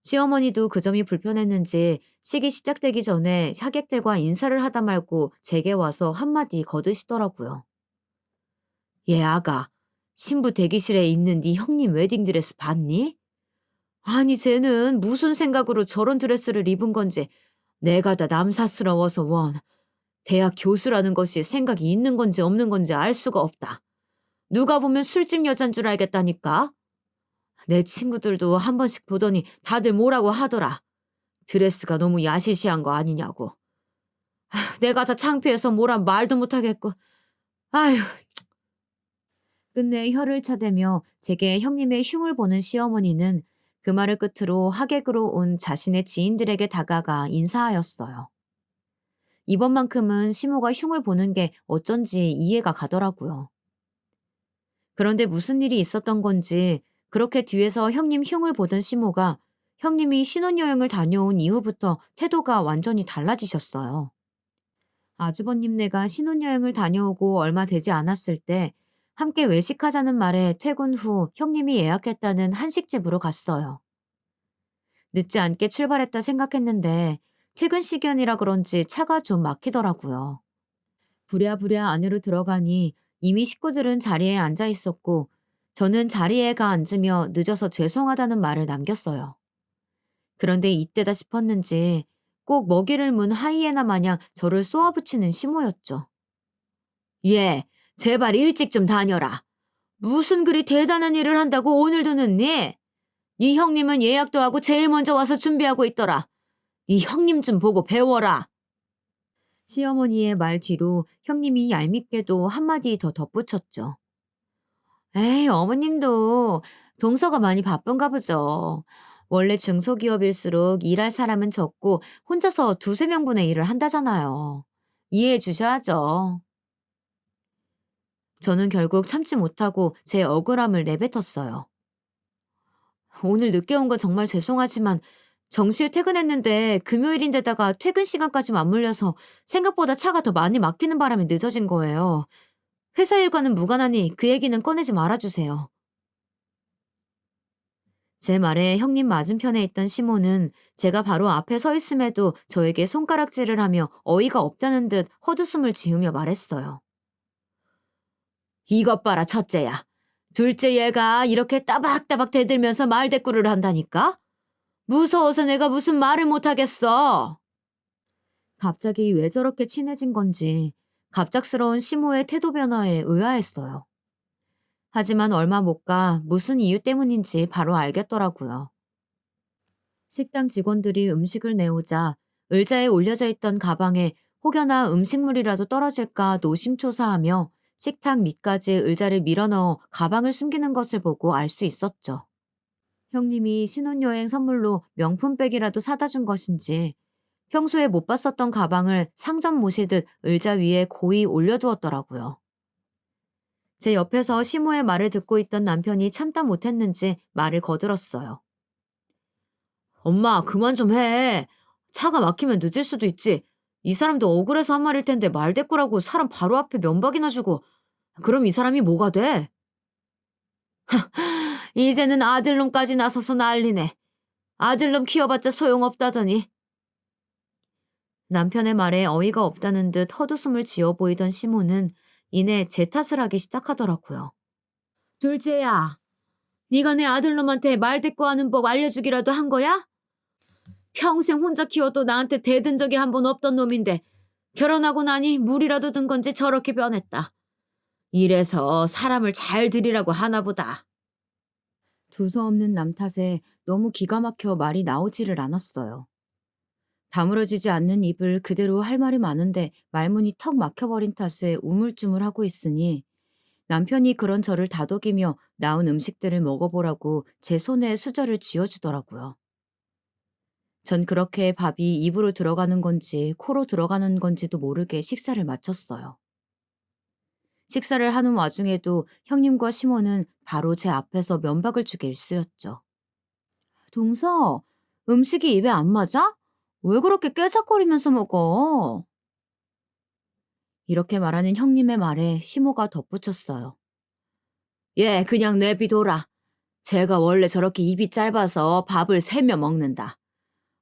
시어머니도 그 점이 불편했는지 식이 시작되기 전에 하객들과 인사를 하다 말고 제게 와서 한마디 거드시더라고요. 얘 아가, 신부 대기실에 있는 네 형님 웨딩드레스 봤니? 아니 쟤는 무슨 생각으로 저런 드레스를 입은 건지 내가 다 남사스러워서 원. 대학 교수라는 것이 생각이 있는 건지 없는 건지 알 수가 없다. 누가 보면 술집 여잔 줄 알겠다니까. 내 친구들도 한 번씩 보더니 다들 뭐라고 하더라. 드레스가 너무 야시시한 거 아니냐고. 내가 다 창피해서 뭐라 말도 못하겠고. 아휴. 끝내 혀를 차대며 제게 형님의 흉을 보는 시어머니는 그 말을 끝으로 하객으로 온 자신의 지인들에게 다가가 인사하였어요. 이번만큼은 시모가 흉을 보는 게 어쩐지 이해가 가더라고요. 그런데 무슨 일이 있었던 건지 그렇게 뒤에서 형님 흉을 보던 시모가 형님이 신혼여행을 다녀온 이후부터 태도가 완전히 달라지셨어요. 아주버님네가 신혼여행을 다녀오고 얼마 되지 않았을 때 함께 외식하자는 말에 퇴근 후 형님이 예약했다는 한식집으로 갔어요. 늦지 않게 출발했다 생각했는데 퇴근 시간이라 그런지 차가 좀 막히더라고요. 부랴부랴 안으로 들어가니 이미 식구들은 자리에 앉아 있었고 저는 자리에 가 앉으며 늦어서 죄송하다는 말을 남겼어요. 그런데 이때다 싶었는지 꼭 먹이를 문 하이에나 마냥 저를 쏘아붙이는 시모였죠. 예, 제발 일찍 좀 다녀라. 무슨 그리 대단한 일을 한다고 오늘도 늦니? 이 형님은 예약도 하고 제일 먼저 와서 준비하고 있더라. 이 형님 좀 보고 배워라. 시어머니의 말 뒤로 형님이 얄밉게도 한마디 더 덧붙였죠. 에이, 어머님도 동서가 많이 바쁜가 보죠. 원래 중소기업일수록 일할 사람은 적고 혼자서 두세 명분의 일을 한다잖아요. 이해해 주셔야죠. 저는 결국 참지 못하고 제 억울함을 내뱉었어요. 오늘 늦게 온 건 정말 죄송하지만 정시에 퇴근했는데 금요일인데다가 퇴근 시간까지 맞물려서 생각보다 차가 더 많이 막히는 바람에 늦어진 거예요. 회사 일과는 무관하니 그 얘기는 꺼내지 말아주세요. 제 말에 형님 맞은편에 있던 시모는 제가 바로 앞에 서 있음에도 저에게 손가락질을 하며 어이가 없다는 듯 헛웃음을 지으며 말했어요. 이것 봐라, 첫째야. 둘째 얘가 이렇게 따박따박 대들면서 말대꾸를 한다니까? 무서워서 내가 무슨 말을 못하겠어. 갑자기 왜 저렇게 친해진 건지 갑작스러운 시모의 태도 변화에 의아했어요. 하지만 얼마 못 가 무슨 이유 때문인지 바로 알겠더라고요. 식당 직원들이 음식을 내오자 의자에 올려져 있던 가방에 혹여나 음식물이라도 떨어질까 노심초사하며 식탁 밑까지 의자를 밀어넣어 가방을 숨기는 것을 보고 알 수 있었죠. 형님이 신혼여행 선물로 명품백이라도 사다 준 것인지 평소에 못 봤었던 가방을 상점 모시듯 의자 위에 고이 올려두었더라고요. 제 옆에서 시모의 말을 듣고 있던 남편이 참다 못했는지 말을 거들었어요. 엄마, 그만 좀 해. 차가 막히면 늦을 수도 있지. 이 사람도 억울해서 한 말일 텐데 말대꾸라고 사람 바로 앞에 면박이나 주고. 그럼 이 사람이 뭐가 돼? 이제는 아들놈까지 나서서 난리네. 아들놈 키워봤자 소용없다더니. 남편의 말에 어이가 없다는 듯 헛웃음을 지어 보이던 시모는 이내 제 탓을 하기 시작하더라고요. 둘째야, 네가 내 아들놈한테 말대꾸하는 법 알려주기라도 한 거야? 평생 혼자 키워도 나한테 대든 적이 한 번 없던 놈인데 결혼하고 나니 물이라도 든 건지 저렇게 변했다. 이래서 사람을 잘 들이라고 하나 보다. 두서없는 남 탓에 너무 기가 막혀 말이 나오지를 않았어요. 다물어지지 않는 입을 그대로 할 말이 많은데 말문이 턱 막혀버린 탓에 우물쭈물하고 있으니 남편이 그런 저를 다독이며 나온 음식들을 먹어보라고 제 손에 수저를 쥐어주더라고요. 전 그렇게 밥이 입으로 들어가는 건지 코로 들어가는 건지도 모르게 식사를 마쳤어요. 식사를 하는 와중에도 형님과 시모는 바로 제 앞에서 면박을 주기 일쑤였죠. 동서, 음식이 입에 안 맞아? 왜 그렇게 깨작거리면서 먹어? 이렇게 말하는 형님의 말에 시모가 덧붙였어요. 얘 그냥 내비둬라. 제가 원래 저렇게 입이 짧아서 밥을 세며 먹는다.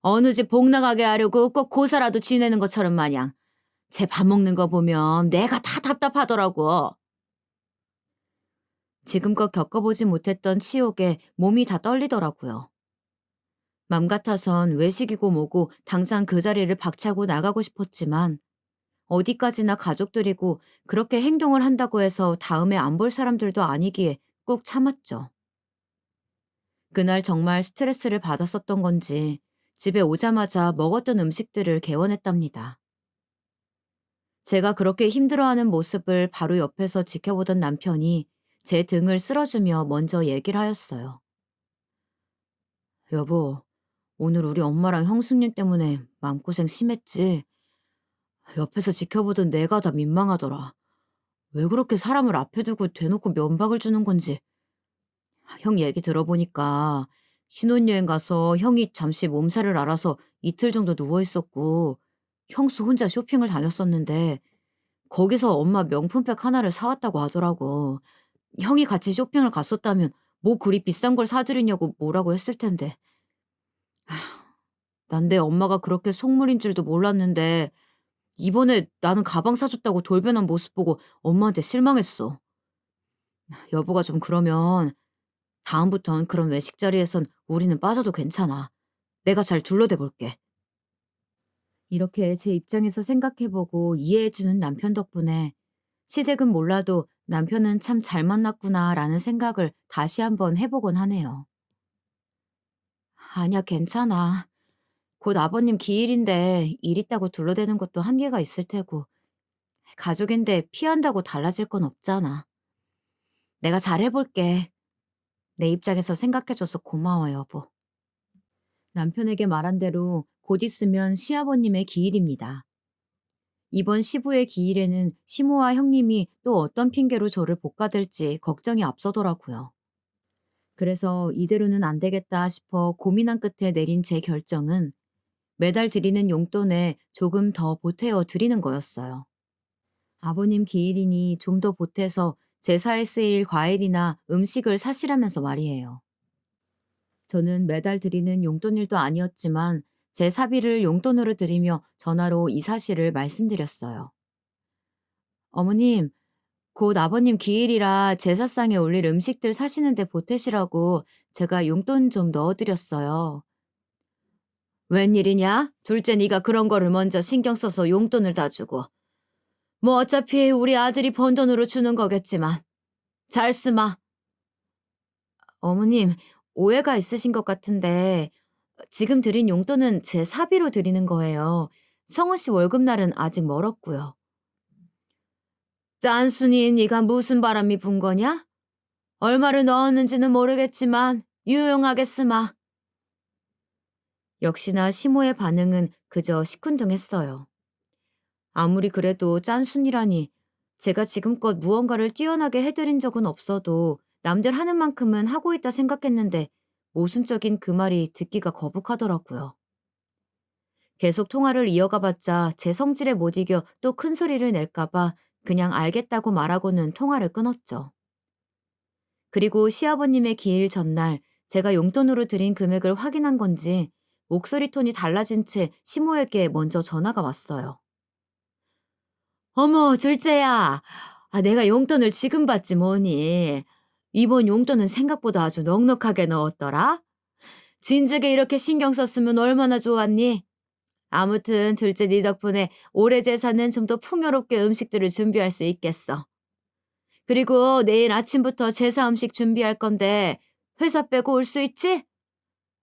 어느 집 복 나가게 하려고 꼭 고사라도 지내는 것처럼 마냥 제 밥 먹는 거 보면 내가 다 답답하더라고. 지금껏 겪어보지 못했던 치욕에 몸이 다 떨리더라고요. 맘 같아선 외식이고 뭐고 당장 그 자리를 박차고 나가고 싶었지만 어디까지나 가족들이고 그렇게 행동을 한다고 해서 다음에 안 볼 사람들도 아니기에 꾹 참았죠. 그날 정말 스트레스를 받았었던 건지 집에 오자마자 먹었던 음식들을 개원했답니다. 제가 그렇게 힘들어하는 모습을 바로 옆에서 지켜보던 남편이 제 등을 쓸어주며 먼저 얘기를 하였어요. 여보, 오늘 우리 엄마랑 형수님 때문에 마음고생 심했지? 옆에서 지켜보던 내가 다 민망하더라. 왜 그렇게 사람을 앞에 두고 대놓고 면박을 주는 건지. 형 얘기 들어보니까 신혼여행 가서 형이 잠시 몸살을 앓아서 이틀 정도 누워있었고 형수 혼자 쇼핑을 다녔었는데 거기서 엄마 명품백 하나를 사왔다고 하더라고. 형이 같이 쇼핑을 갔었다면 뭐 그리 비싼 걸 사드리냐고 뭐라고 했을 텐데. 난 내 엄마가 그렇게 속물인 줄도 몰랐는데 이번에 나는 가방 사줬다고 돌변한 모습 보고 엄마한테 실망했어. 여보가 좀 그러면 다음부턴 그런 외식 자리에선 우리는 빠져도 괜찮아. 내가 잘 둘러대 볼게. 이렇게 제 입장에서 생각해보고 이해해주는 남편 덕분에 시댁은 몰라도 남편은 참 잘 만났구나라는 생각을 다시 한번 해보곤 하네요. 아니야, 괜찮아. 곧 아버님 기일인데 일 있다고 둘러대는 것도 한계가 있을 테고 가족인데 피한다고 달라질 건 없잖아. 내가 잘해볼게. 내 입장에서 생각해줘서 고마워, 여보. 남편에게 말한 대로 곧 있으면 시아버님의 기일입니다. 이번 시부의 기일에는 시모와 형님이 또 어떤 핑계로 저를 볶아댈지 걱정이 앞서더라고요. 그래서 이대로는 안 되겠다 싶어 고민한 끝에 내린 제 결정은 매달 드리는 용돈에 조금 더 보태어 드리는 거였어요. 아버님 기일이니 좀 더 보태서 제사에 쓰일 과일이나 음식을 사시라면서 말이에요. 저는 매달 드리는 용돈일도 아니었지만 제 사비를 용돈으로 드리며 전화로 이 사실을 말씀드렸어요. 어머님, 곧 아버님 기일이라 제사상에 올릴 음식들 사시는데 보태시라고 제가 용돈 좀 넣어드렸어요. 웬일이냐? 둘째 네가 그런 거를 먼저 신경 써서 용돈을 다 주고. 뭐 어차피 우리 아들이 번 돈으로 주는 거겠지만. 잘 쓰마. 어머님, 오해가 있으신 것 같은데 지금 드린 용돈은 제 사비로 드리는 거예요. 성우 씨 월급날은 아직 멀었고요. 짠순이 네가 무슨 바람이 분 거냐? 얼마를 넣었는지는 모르겠지만 유용하게 쓰마. 역시나 시모의 반응은 그저 시큰둥했어요. 아무리 그래도 짠순이라니 제가 지금껏 무언가를 뛰어나게 해드린 적은 없어도 남들 하는 만큼은 하고 있다 생각했는데 모순적인 그 말이 듣기가 거북하더라고요. 계속 통화를 이어가봤자 제 성질에 못 이겨 또 큰 소리를 낼까봐 그냥 알겠다고 말하고는 통화를 끊었죠. 그리고 시아버님의 기일 전날 제가 용돈으로 드린 금액을 확인한 건지 목소리 톤이 달라진 채 시모에게 먼저 전화가 왔어요. 어머, 둘째야. 내가 용돈을 지금 받지 뭐니. 이번 용돈은 생각보다 아주 넉넉하게 넣었더라. 진즉에 이렇게 신경 썼으면 얼마나 좋았니? 아무튼 둘째 네 덕분에 올해 제사는 좀 더 풍요롭게 음식들을 준비할 수 있겠어. 그리고 내일 아침부터 제사 음식 준비할 건데 회사 빼고 올 수 있지?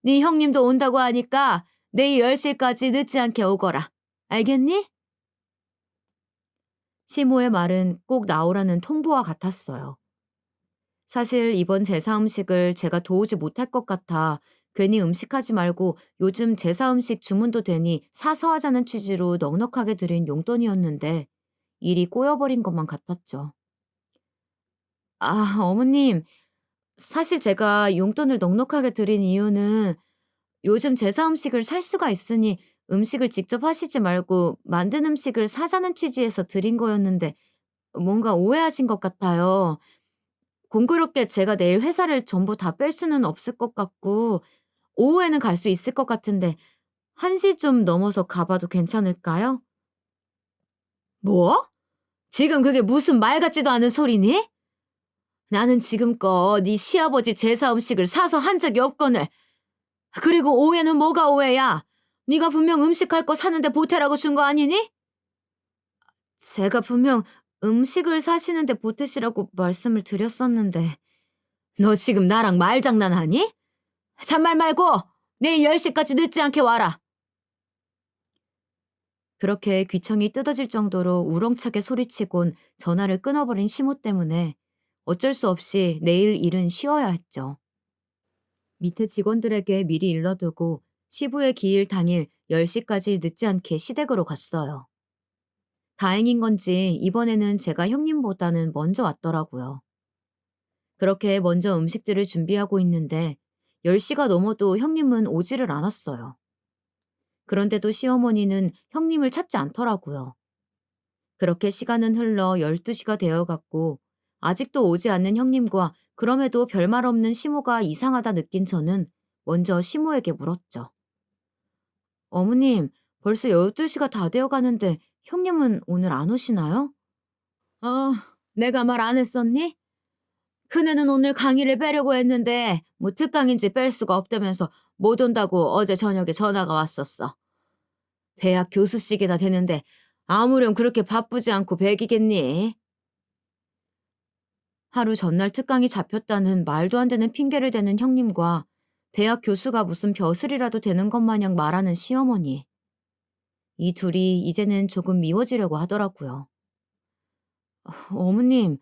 네 형님도 온다고 하니까 내일 10시까지 늦지 않게 오거라. 알겠니? 시모의 말은 꼭 나오라는 통보와 같았어요. 사실 이번 제사 음식을 제가 도우지 못할 것 같아 괜히 음식하지 말고 요즘 제사 음식 주문도 되니 사서 하자는 취지로 넉넉하게 드린 용돈이었는데 일이 꼬여버린 것만 같았죠. 어머님, 사실 제가 용돈을 넉넉하게 드린 이유는 요즘 제사 음식을 살 수가 있으니 음식을 직접 하시지 말고 만든 음식을 사자는 취지에서 드린 거였는데 뭔가 오해하신 것 같아요. 공교롭게 제가 내일 회사를 전부 다 뺄 수는 없을 것 같고 오후에는 갈 수 있을 것 같은데 1시 좀 넘어서 가봐도 괜찮을까요? 뭐? 지금 그게 무슨 말 같지도 않은 소리니? 나는 지금껏 네 시아버지 제사 음식을 사서 한 적이 없거늘. 그리고 오해는 뭐가 오해야? 네가 분명 음식할 거 사는데 보태라고 준 거 아니니? 제가 분명 음식을 사시는데 보태시라고 말씀을 드렸었는데. 너 지금 나랑 말장난하니? 잔말 말고 내일 10시까지 늦지 않게 와라. 그렇게 귀청이 뜯어질 정도로 우렁차게 소리치곤 전화를 끊어버린 시모 때문에 어쩔 수 없이 내일 일은 쉬어야 했죠. 밑에 직원들에게 미리 일러두고 시부의 기일 당일 10시까지 늦지 않게 시댁으로 갔어요. 다행인 건지 이번에는 제가 형님보다는 먼저 왔더라고요. 그렇게 먼저 음식들을 준비하고 있는데 10시가 넘어도 형님은 오지를 않았어요. 그런데도 시어머니는 형님을 찾지 않더라고요. 그렇게 시간은 흘러 12시가 되어갔고 아직도 오지 않는 형님과 그럼에도 별말 없는 시모가 이상하다 느낀 저는 먼저 시모에게 물었죠. 어머님, 벌써 12시가 다 되어가는데 형님은 오늘 안 오시나요? 내가 말 안 했었니? 큰애는 오늘 강의를 빼려고 했는데 뭐 특강인지 뺄 수가 없다면서 못 온다고 어제 저녁에 전화가 왔었어. 대학 교수직이나 되는데 아무렴 그렇게 바쁘지 않고 배기겠니? 하루 전날 특강이 잡혔다는 말도 안 되는 핑계를 대는 형님과 대학 교수가 무슨 벼슬이라도 되는 것 마냥 말하는 시어머니. 이 둘이 이제는 조금 미워지려고 하더라고요. 어머님,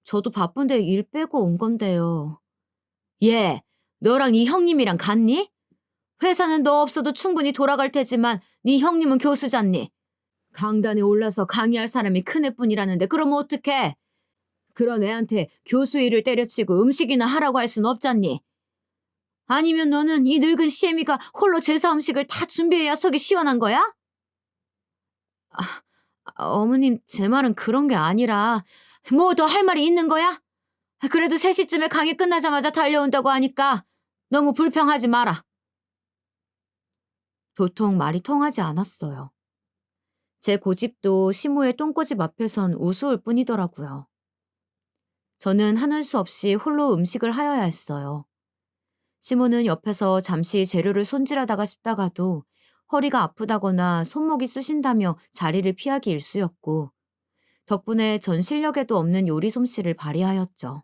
저도 바쁜데 일 빼고 온 건데요. 얘, 너랑 이 형님이랑 같니? 회사는 너 없어도 충분히 돌아갈 테지만 네 형님은 교수잖니. 강단에 올라서 강의할 사람이 큰애뿐이라는데 그러면 어떡해? 그런 애한테 교수 일을 때려치고 음식이나 하라고 할 순 없잖니. 아니면 너는 이 늙은 시애미가 홀로 제사 음식을 다 준비해야 속이 시원한 거야? 어머님, 제 말은 그런 게 아니라 뭐 더 할 말이 있는 거야? 그래도 3시쯤에 강의 끝나자마자 달려온다고 하니까 너무 불평하지 마라. 도통 말이 통하지 않았어요. 제 고집도 시모의 똥꼬집 앞에선 우스울 뿐이더라고요. 저는 하는 수 없이 홀로 음식을 하여야 했어요. 시모는 옆에서 잠시 재료를 손질하다가 싶다가도 허리가 아프다거나 손목이 쑤신다며 자리를 피하기 일쑤였고 덕분에 전 실력에도 없는 요리 솜씨를 발휘하였죠.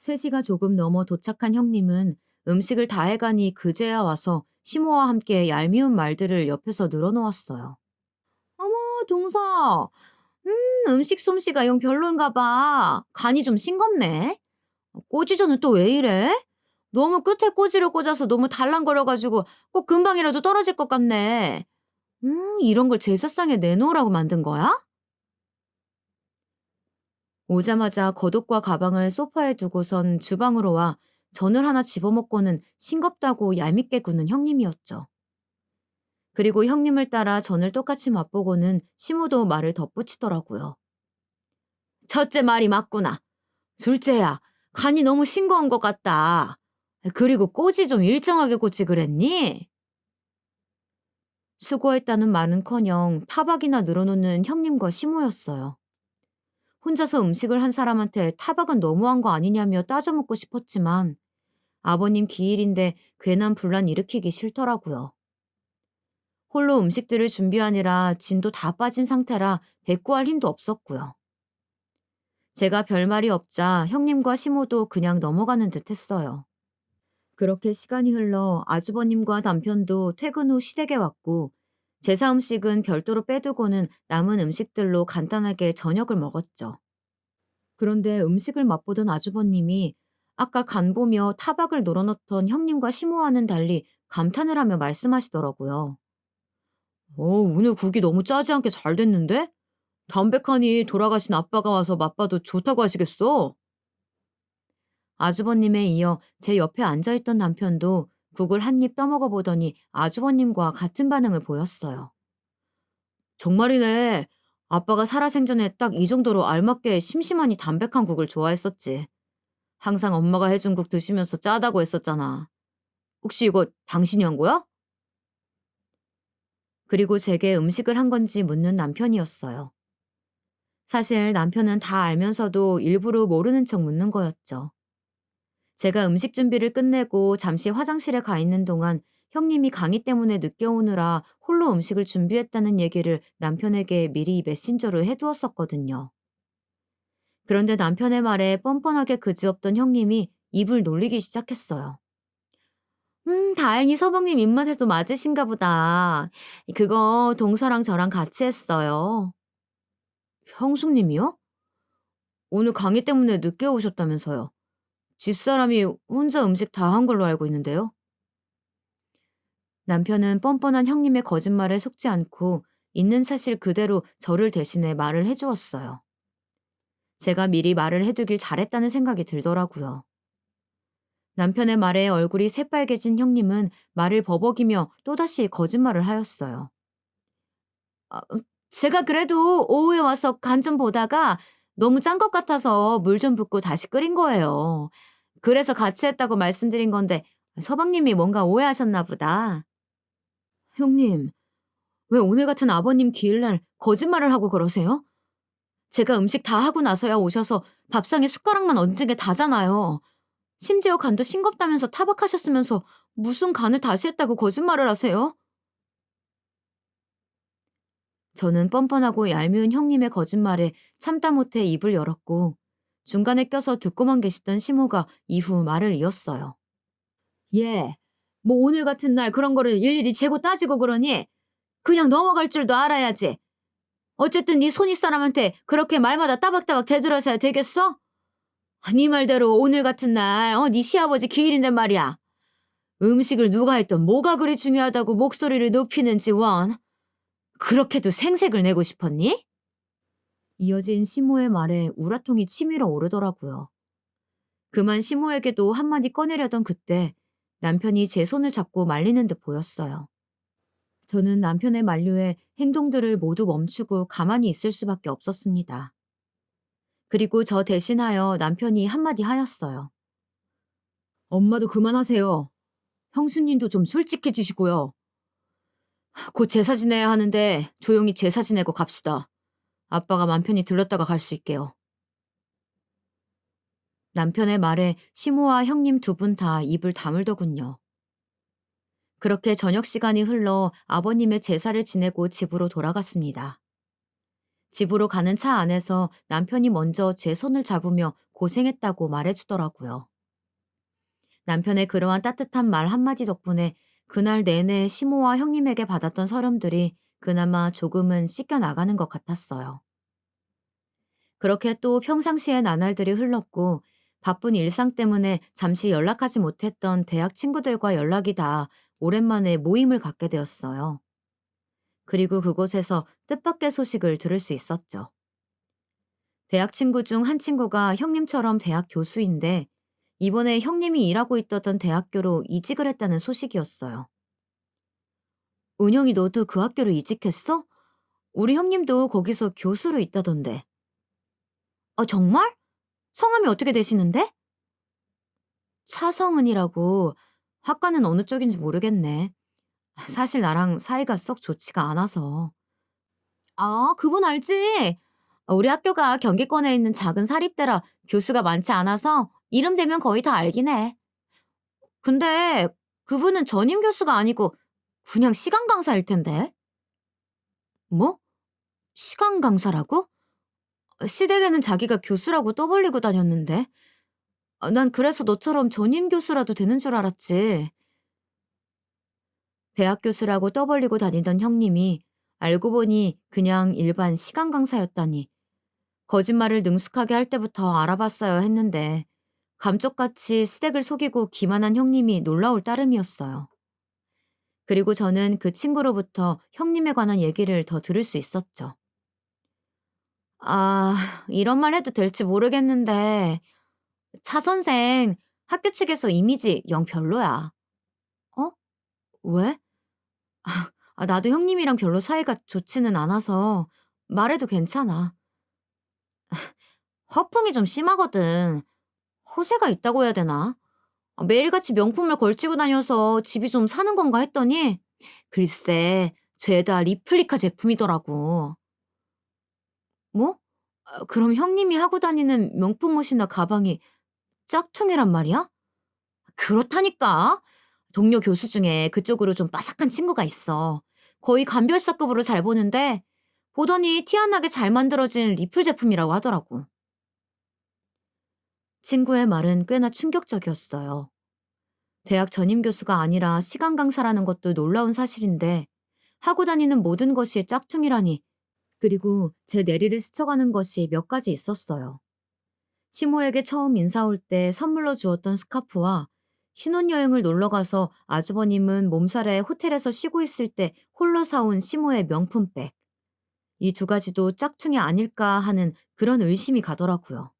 3시가 조금 넘어 도착한 형님은 음식을 다 해가니 그제야 와서 시모와 함께 얄미운 말들을 옆에서 늘어놓았어요. 어머, 동서. 음식 솜씨가 영 별론가 봐. 간이 좀 싱겁네. 꼬지전은 또 왜 이래? 너무 끝에 꼬지를 꽂아서 너무 달랑거려가지고 꼭 금방이라도 떨어질 것 같네. 이런 걸 제사상에 내놓으라고 만든 거야? 오자마자 겉옷과 가방을 소파에 두고선 주방으로 와 전을 하나 집어먹고는 싱겁다고 얄밉게 구는 형님이었죠. 그리고 형님을 따라 전을 똑같이 맛보고는 시모도 말을 덧붙이더라고요. 첫째 말이 맞구나. 둘째야, 간이 너무 싱거운 것 같다. 그리고 꼬지 좀 일정하게 꽂지 그랬니? 수고했다는 말은커녕 타박이나 늘어놓는 형님과 시모였어요. 혼자서 음식을 한 사람한테 타박은 너무한 거 아니냐며 따져묻고 싶었지만 아버님 기일인데 괜한 분란 일으키기 싫더라고요. 홀로 음식들을 준비하느라 진도 다 빠진 상태라 대꾸할 힘도 없었고요. 제가 별말이 없자 형님과 시모도 그냥 넘어가는 듯 했어요. 그렇게 시간이 흘러 아주버님과 남편도 퇴근 후 시댁에 왔고 제사 음식은 별도로 빼두고는 남은 음식들로 간단하게 저녁을 먹었죠. 그런데 음식을 맛보던 아주버님이 아까 간 보며 타박을 놀아놓던 형님과 시모와는 달리 감탄을 하며 말씀하시더라고요. 오늘 국이 너무 짜지 않게 잘 됐는데? 담백하니 돌아가신 아빠가 와서 맛봐도 좋다고 하시겠어? 아주버님에 이어 제 옆에 앉아있던 남편도 국을 한 입 떠먹어 보더니 아주버님과 같은 반응을 보였어요. 정말이네. 아빠가 살아생전에 딱 이 정도로 알맞게 심심하니 담백한 국을 좋아했었지. 항상 엄마가 해준 국 드시면서 짜다고 했었잖아. 혹시 이거 당신이 한 거야? 그리고 제게 음식을 한 건지 묻는 남편이었어요. 사실 남편은 다 알면서도 일부러 모르는 척 묻는 거였죠. 제가 음식 준비를 끝내고 잠시 화장실에 가 있는 동안 형님이 강의 때문에 늦게 오느라 홀로 음식을 준비했다는 얘기를 남편에게 미리 메신저로 해두었었거든요. 그런데 남편의 말에 뻔뻔하게 그지없던 형님이 입을 놀리기 시작했어요. 다행히 서방님 입맛에도 맞으신가 보다. 그거 동서랑 저랑 같이 했어요. 형수님이요? 오늘 강의 때문에 늦게 오셨다면서요. 집사람이 혼자 음식 다 한 걸로 알고 있는데요. 남편은 뻔뻔한 형님의 거짓말에 속지 않고 있는 사실 그대로 저를 대신해 말을 해주었어요. 제가 미리 말을 해두길 잘했다는 생각이 들더라고요. 남편의 말에 얼굴이 새빨개진 형님은 말을 버벅이며 또다시 거짓말을 하였어요. 제가 그래도 오후에 와서 간 좀 보다가 너무 짠 것 같아서 물 좀 붓고 다시 끓인 거예요. 그래서 같이 했다고 말씀드린 건데 서방님이 뭔가 오해하셨나 보다. 형님, 왜 오늘 같은 아버님 기일날 거짓말을 하고 그러세요? 제가 음식 다 하고 나서야 오셔서 밥상에 숟가락만 얹은 게 다잖아요. 심지어 간도 싱겁다면서 타박하셨으면서 무슨 간을 다시 했다고 거짓말을 하세요? 저는 뻔뻔하고 얄미운 형님의 거짓말에 참다 못해 입을 열었고 중간에 껴서 듣고만 계시던 시모가 이후 말을 이었어요. 예, 뭐 오늘 같은 날 그런 거를 일일이 재고 따지고 그러니 그냥 넘어갈 줄도 알아야지. 어쨌든 네 손윗사람한테 그렇게 말마다 따박따박 대들어서야 되겠어? 네 말대로 오늘 같은 날, 네 시아버지 기일인데 말이야. 음식을 누가 했던 뭐가 그리 중요하다고 목소리를 높이는지 원. 그렇게도 생색을 내고 싶었니? 이어진 시모의 말에 우라통이 치밀어 오르더라고요. 그만 시모에게도 한마디 꺼내려던 그때 남편이 제 손을 잡고 말리는 듯 보였어요. 저는 남편의 만류에 행동들을 모두 멈추고 가만히 있을 수밖에 없었습니다. 그리고 저 대신하여 남편이 한마디 하였어요. 엄마도 그만하세요. 형수님도 좀 솔직해지시고요. 곧 제사 지내야 하는데 조용히 제사 지내고 갑시다. 아빠가 맘 편히 들렀다가 갈 수 있게요. 남편의 말에 시모와 형님 두 분 다 입을 다물더군요. 그렇게 저녁 시간이 흘러 아버님의 제사를 지내고 집으로 돌아갔습니다. 집으로 가는 차 안에서 남편이 먼저 제 손을 잡으며 고생했다고 말해주더라고요. 남편의 그러한 따뜻한 말 한마디 덕분에 그날 내내 시모와 형님에게 받았던 서름들이 그나마 조금은 씻겨 나가는 것 같았어요. 그렇게 또 평상시의 나날들이 흘렀고 바쁜 일상 때문에 잠시 연락하지 못했던 대학 친구들과 연락이 다 오랜만에 모임을 갖게 되었어요. 그리고 그곳에서 뜻밖의 소식을 들을 수 있었죠. 대학 친구 중 한 친구가 형님처럼 대학 교수인데 이번에 형님이 일하고 있던 대학교로 이직을 했다는 소식이었어요. 은영이 너도 그 학교로 이직했어? 우리 형님도 거기서 교수로 있다던데. 정말? 성함이 어떻게 되시는데? 차성은이라고. 학과는 어느 쪽인지 모르겠네. 사실 나랑 사이가 썩 좋지가 않아서. 그분 알지? 우리 학교가 경기권에 있는 작은 사립대라 교수가 많지 않아서 이름 대면 거의 다 알긴 해. 근데 그분은 전임 교수가 아니고 그냥 시간 강사일 텐데. 뭐? 시간 강사라고? 시댁에는 자기가 교수라고 떠벌리고 다녔는데. 난 그래서 너처럼 전임 교수라도 되는 줄 알았지. 대학 교수라고 떠벌리고 다니던 형님이 알고 보니 그냥 일반 시간 강사였다니. 거짓말을 능숙하게 할 때부터 알아봤어야 했는데 감쪽같이 시댁을 속이고 기만한 형님이 놀라울 따름이었어요. 그리고 저는 그 친구로부터 형님에 관한 얘기를 더 들을 수 있었죠. 이런 말 해도 될지 모르겠는데 차 선생 학교 측에서 이미지 영 별로야. 어? 왜? 나도 형님이랑 별로 사이가 좋지는 않아서 말해도 괜찮아. 허풍이 좀 심하거든. 허세가 있다고 해야 되나? 매일같이 명품을 걸치고 다녀서 집이 좀 사는 건가 했더니 글쎄 죄다 리플리카 제품이더라고. 뭐? 그럼 형님이 하고 다니는 명품 옷이나 가방이 짝퉁이란 말이야? 그렇다니까. 동료 교수 중에 그쪽으로 좀 빠삭한 친구가 있어. 거의 간별사급으로 잘 보는데 보더니 티 안 나게 잘 만들어진 리플 제품이라고 하더라고. 친구의 말은 꽤나 충격적이었어요. 대학 전임 교수가 아니라 시간 강사라는 것도 놀라운 사실인데 하고 다니는 모든 것이 짝퉁이라니. 그리고 제 내리를 스쳐가는 것이 몇 가지 있었어요. 시모에게 처음 인사 올 때 선물로 주었던 스카프와 신혼여행을 놀러가서 아주버님은 몸살에 호텔에서 쉬고 있을 때 홀로 사온 시모의 명품백. 이 두 가지도 짝퉁이 아닐까 하는 그런 의심이 가더라고요.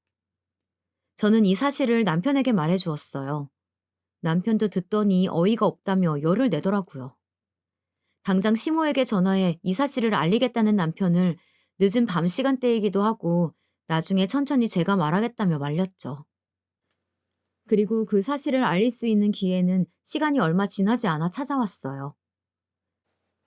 저는 이 사실을 남편에게 말해 주었어요. 남편도 듣더니 어이가 없다며 열을 내더라고요. 당장 시모에게 전화해 이 사실을 알리겠다는 남편을 늦은 밤 시간대이기도 하고 나중에 천천히 제가 말하겠다며 말렸죠. 그리고 그 사실을 알릴 수 있는 기회는 시간이 얼마 지나지 않아 찾아왔어요.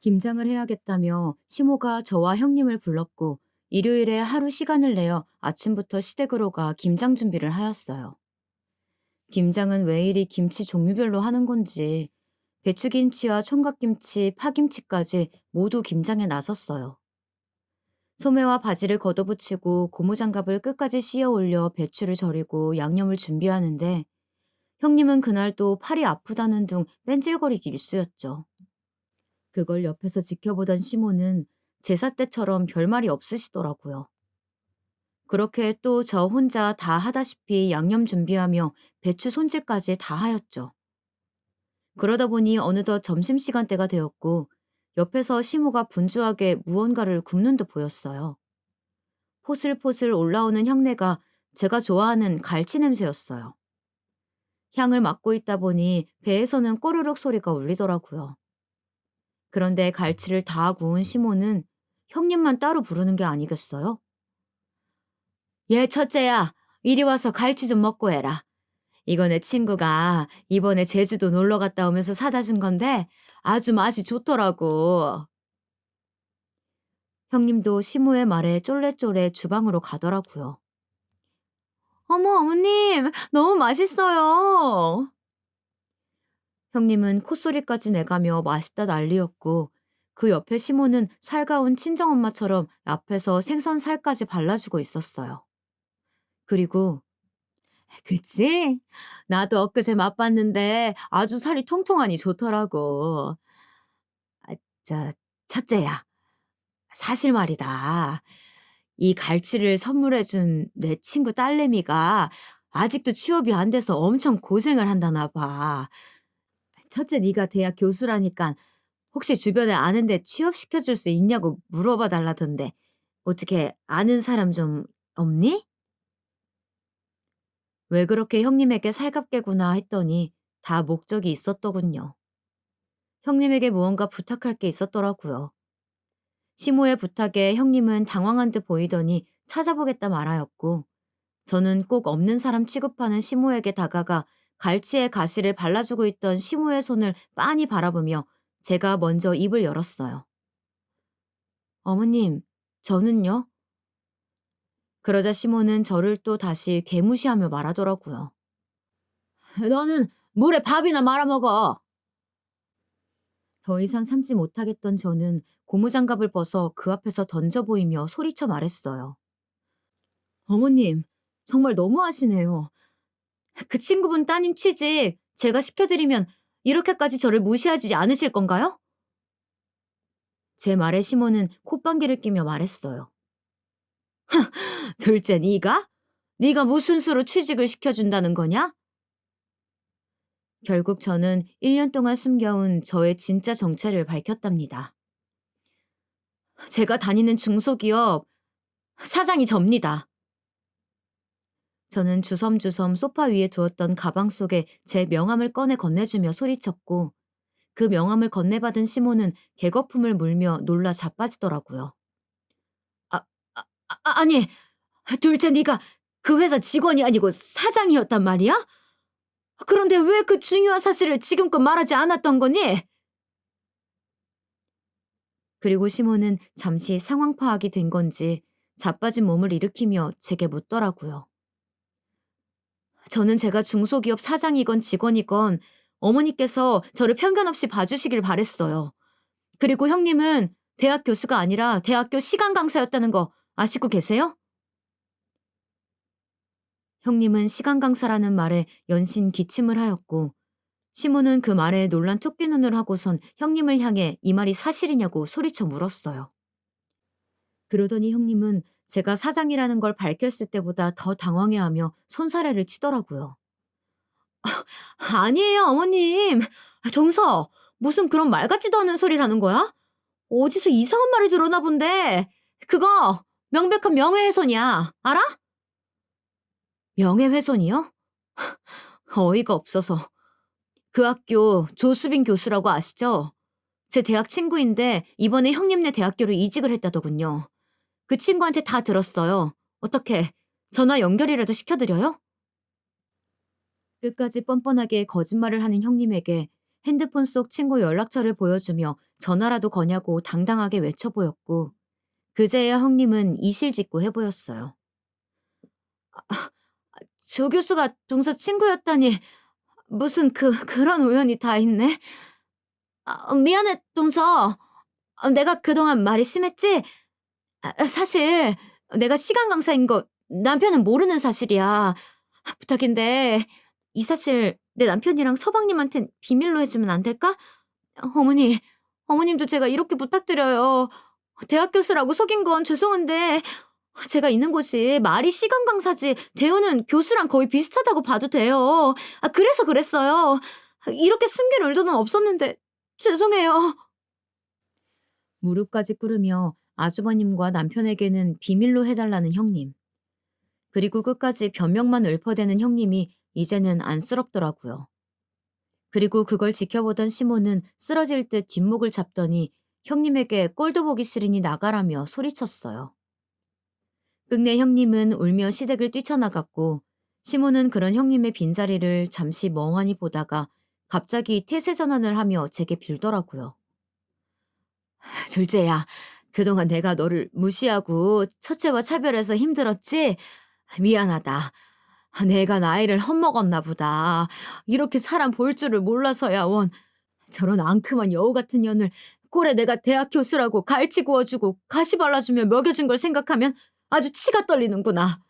김장을 해야겠다며 시모가 저와 형님을 불렀고 일요일에 하루 시간을 내어 아침부터 시댁으로 가 김장 준비를 하였어요. 김장은 왜 이리 김치 종류별로 하는 건지 배추김치와 총각김치, 파김치까지 모두 김장에 나섰어요. 소매와 바지를 걷어붙이고 고무장갑을 끝까지 씌어 올려 배추를 절이고 양념을 준비하는데 형님은 그날 또 팔이 아프다는 둥 뺀질거리기 일쑤였죠. 그걸 옆에서 지켜보던 시모는 제사 때처럼 별말이 없으시더라고요. 그렇게 또 저 혼자 다 하다시피 양념 준비하며 배추 손질까지 다 하였죠. 그러다 보니 어느덧 점심시간대가 되었고 옆에서 시모가 분주하게 무언가를 굽는 듯 보였어요. 포슬포슬 올라오는 향내가 제가 좋아하는 갈치 냄새였어요. 향을 맡고 있다 보니 배에서는 꼬르륵 소리가 울리더라고요. 그런데 갈치를 다 구운 시모는 형님만 따로 부르는 게 아니겠어요? 얘 첫째야, 이리 와서 갈치 좀 먹고 해라. 이거 내 친구가 이번에 제주도 놀러 갔다 오면서 사다 준 건데 아주 맛이 좋더라고. 형님도 시모의 말에 쫄래쫄래 주방으로 가더라고요. 어머, 어머님, 너무 맛있어요. 형님은 콧소리까지 내가며 맛있다 난리였고 그 옆에 시모는 살가운 친정엄마처럼 앞에서 생선살까지 발라주고 있었어요. 그리고 그치? 나도 엊그제 맛봤는데 아주 살이 통통하니 좋더라고. 아, 저 첫째야, 사실 말이다. 이 갈치를 선물해준 내 친구 딸내미가 아직도 취업이 안 돼서 엄청 고생을 한다나 봐. 첫째 네가 대학 교수라니까 혹시 주변에 아는데 취업시켜줄 수 있냐고 물어봐 달라던데 어떻게 아는 사람 좀 없니? 왜 그렇게 형님에게 살갑게구나 했더니 다 목적이 있었더군요. 형님에게 무언가 부탁할 게 있었더라고요. 시모의 부탁에 형님은 당황한 듯 보이더니 찾아보겠다 말하였고 저는 꼭 없는 사람 취급하는 시모에게 다가가 갈치의 가시를 발라주고 있던 시모의 손을 빤히 바라보며 제가 먼저 입을 열었어요. 어머님, 저는요? 그러자 시모는 저를 또 다시 개무시하며 말하더라고요. 너는 물에 밥이나 말아먹어. 더 이상 참지 못하겠던 저는 고무장갑을 벗어 그 앞에서 던져 보이며 소리쳐 말했어요. 어머님, 정말 너무하시네요. 그 친구분 따님 취직 제가 시켜드리면 이렇게까지 저를 무시하지 않으실 건가요? 제 말에 시모는 콧방귀를 끼며 말했어요. 둘째 네가? 네가 무슨 수로 취직을 시켜준다는 거냐? 결국 저는 1년 동안 숨겨온 저의 진짜 정체를 밝혔답니다. 제가 다니는 중소기업 사장이 접니다. 저는 주섬주섬 소파 위에 두었던 가방 속에 제 명함을 꺼내 건네주며 소리쳤고 그 명함을 건네받은 시모는 개거품을 물며 놀라 자빠지더라고요. 아, 아니, 둘째 네가 그 회사 직원이 아니고 사장이었단 말이야? 그런데 왜 그 중요한 사실을 지금껏 말하지 않았던 거니? 그리고 시모는 잠시 상황 파악이 된 건지 자빠진 몸을 일으키며 제게 묻더라고요. 저는 제가 중소기업 사장이건 직원이건 어머니께서 저를 편견 없이 봐주시길 바랬어요. 그리고 형님은 대학 교수가 아니라 대학교 시간 강사였다는 거 아시고 계세요? 형님은 시간 강사라는 말에 연신 기침을 하였고 시모는 그 말에 놀란 토끼 눈을 하고선 형님을 향해 이 말이 사실이냐고 소리쳐 물었어요. 그러더니 형님은 제가 사장이라는 걸 밝혔을 때보다 더 당황해하며 손사래를 치더라고요. 아니에요, 어머님. 동서, 무슨 그런 말 같지도 않은 소리를 하는 거야? 어디서 이상한 말을 들었나 본데. 그거 명백한 명예훼손이야. 알아? 명예훼손이요? 어이가 없어서. 그 학교 조수빈 교수라고 아시죠? 제 대학 친구인데 이번에 형님네 대학교로 이직을 했다더군요. 그 친구한테 다 들었어요. 어떻게 전화 연결이라도 시켜드려요? 끝까지 뻔뻔하게 거짓말을 하는 형님에게 핸드폰 속 친구 연락처를 보여주며 전화라도 거냐고 당당하게 외쳐보였고 그제야 형님은 이실직고 해보였어요. 조 교수가 동서 친구였다니 무슨 그런 우연이 다 있네. 미안해 동서. 내가 그동안 말이 심했지? 사실 내가 시간 강사인 거 남편은 모르는 사실이야. 부탁인데 이 사실 내 남편이랑 서방님한텐 비밀로 해주면 안 될까? 어머니, 어머님도 제가 이렇게 부탁드려요. 대학 교수라고 속인 건 죄송한데 제가 있는 곳이 말이 시간 강사지 대우는 교수랑 거의 비슷하다고 봐도 돼요. 그래서 그랬어요. 이렇게 숨길 의도는 없었는데 죄송해요. 무릎까지 꿇으며 아주버님과 남편에게는 비밀로 해달라는 형님. 그리고 끝까지 변명만 읊어대는 형님이 이제는 안쓰럽더라고요. 그리고 그걸 지켜보던 시몬은 쓰러질 듯 뒷목을 잡더니 형님에게 꼴도 보기 싫으니 나가라며 소리쳤어요. 끝내 형님은 울며 시댁을 뛰쳐나갔고 시몬은 그런 형님의 빈자리를 잠시 멍하니 보다가 갑자기 태세 전환을 하며 제게 빌더라고요. 둘째야, 그동안 내가 너를 무시하고 첫째와 차별해서 힘들었지? 미안하다. 내가 나이를 헛먹었나 보다. 이렇게 사람 볼 줄을 몰라서야 원. 저런 앙큼한 여우 같은 년을 꼴에 내가 대학 교수라고 갈치 구워주고 가시 발라주며 먹여준 걸 생각하면 아주 치가 떨리는구나.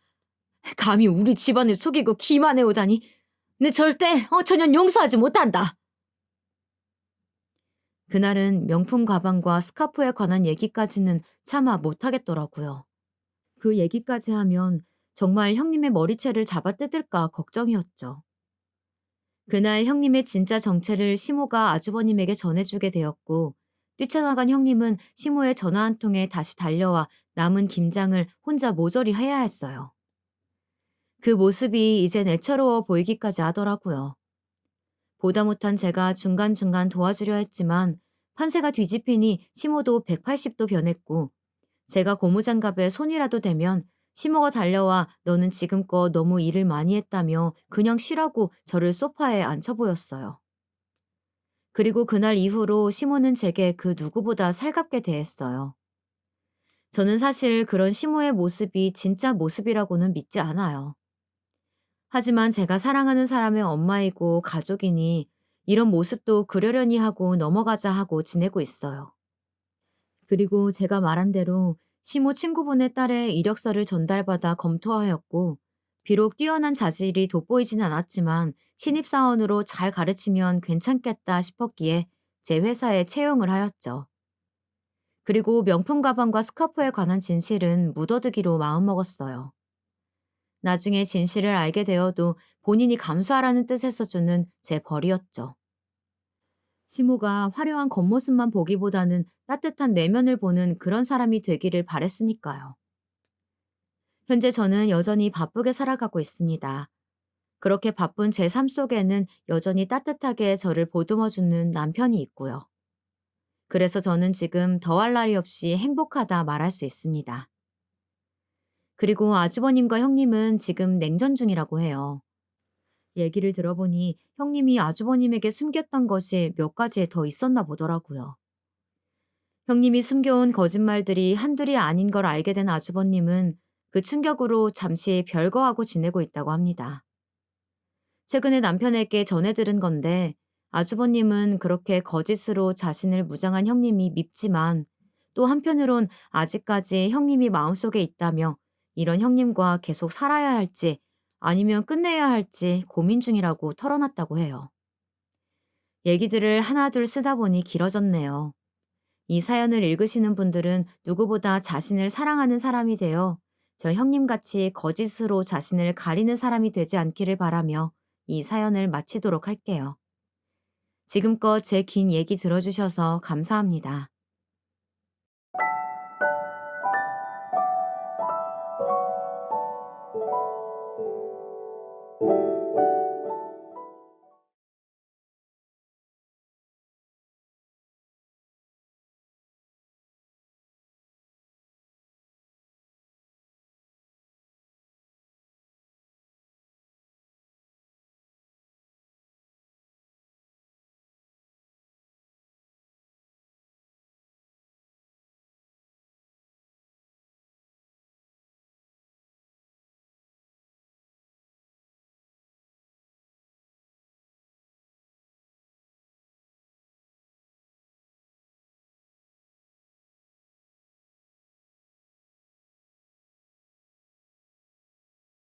감히 우리 집안을 속이고 기만해오다니. 내 절대 전혀 용서하지 못한다. 그날은 명품 가방과 스카프에 관한 얘기까지는 차마 못하겠더라고요. 그 얘기까지 하면 정말 형님의 머리채를 잡아뜯을까 걱정이었죠. 그날 형님의 진짜 정체를 시모가 아주버님에게 전해주게 되었고 뛰쳐나간 형님은 시모의 전화 한 통에 다시 달려와 남은 김장을 혼자 모조리 해야 했어요. 그 모습이 이젠 애처로워 보이기까지 하더라고요. 보다 못한 제가 중간중간 도와주려 했지만 판세가 뒤집히니 시모도 180도 변했고 제가 고무장갑에 손이라도 대면 시모가 달려와 너는 지금껏 너무 일을 많이 했다며 그냥 쉬라고 저를 소파에 앉혀 보였어요. 그리고 그날 이후로 시모는 제게 그 누구보다 살갑게 대했어요. 저는 사실 그런 시모의 모습이 진짜 모습이라고는 믿지 않아요. 하지만 제가 사랑하는 사람의 엄마이고 가족이니 이런 모습도 그러려니 하고 넘어가자 하고 지내고 있어요. 그리고 제가 말한 대로 시모 친구분의 딸의 이력서를 전달받아 검토하였고 비록 뛰어난 자질이 돋보이진 않았지만 신입사원으로 잘 가르치면 괜찮겠다 싶었기에 제 회사에 채용을 하였죠. 그리고 명품 가방과 스카프에 관한 진실은 묻어두기로 마음먹었어요. 나중에 진실을 알게 되어도 본인이 감수하라는 뜻에서 주는 제 벌이었죠. 시모가 화려한 겉모습만 보기보다는 따뜻한 내면을 보는 그런 사람이 되기를 바랬으니까요. 현재 저는 여전히 바쁘게 살아가고 있습니다. 그렇게 바쁜 제 삶 속에는 여전히 따뜻하게 저를 보듬어주는 남편이 있고요. 그래서 저는 지금 더할 나위 없이 행복하다 말할 수 있습니다. 그리고 아주버님과 형님은 지금 냉전 중이라고 해요. 얘기를 들어보니 형님이 아주버님에게 숨겼던 것이 몇 가지 더 있었나 보더라고요. 형님이 숨겨온 거짓말들이 한둘이 아닌 걸 알게 된 아주버님은 그 충격으로 잠시 별거하고 지내고 있다고 합니다. 최근에 남편에게 전해 들은 건데 아주버님은 그렇게 거짓으로 자신을 무장한 형님이 밉지만 또 한편으론 아직까지 형님이 마음속에 있다며 이런 형님과 계속 살아야 할지 아니면 끝내야 할지 고민 중이라고 털어놨다고 해요. 얘기들을 하나둘 쓰다 보니 길어졌네요. 이 사연을 읽으시는 분들은 누구보다 자신을 사랑하는 사람이 되어 저 형님같이 거짓으로 자신을 가리는 사람이 되지 않기를 바라며 이 사연을 마치도록 할게요. 지금껏 제 긴 얘기 들어주셔서 감사합니다.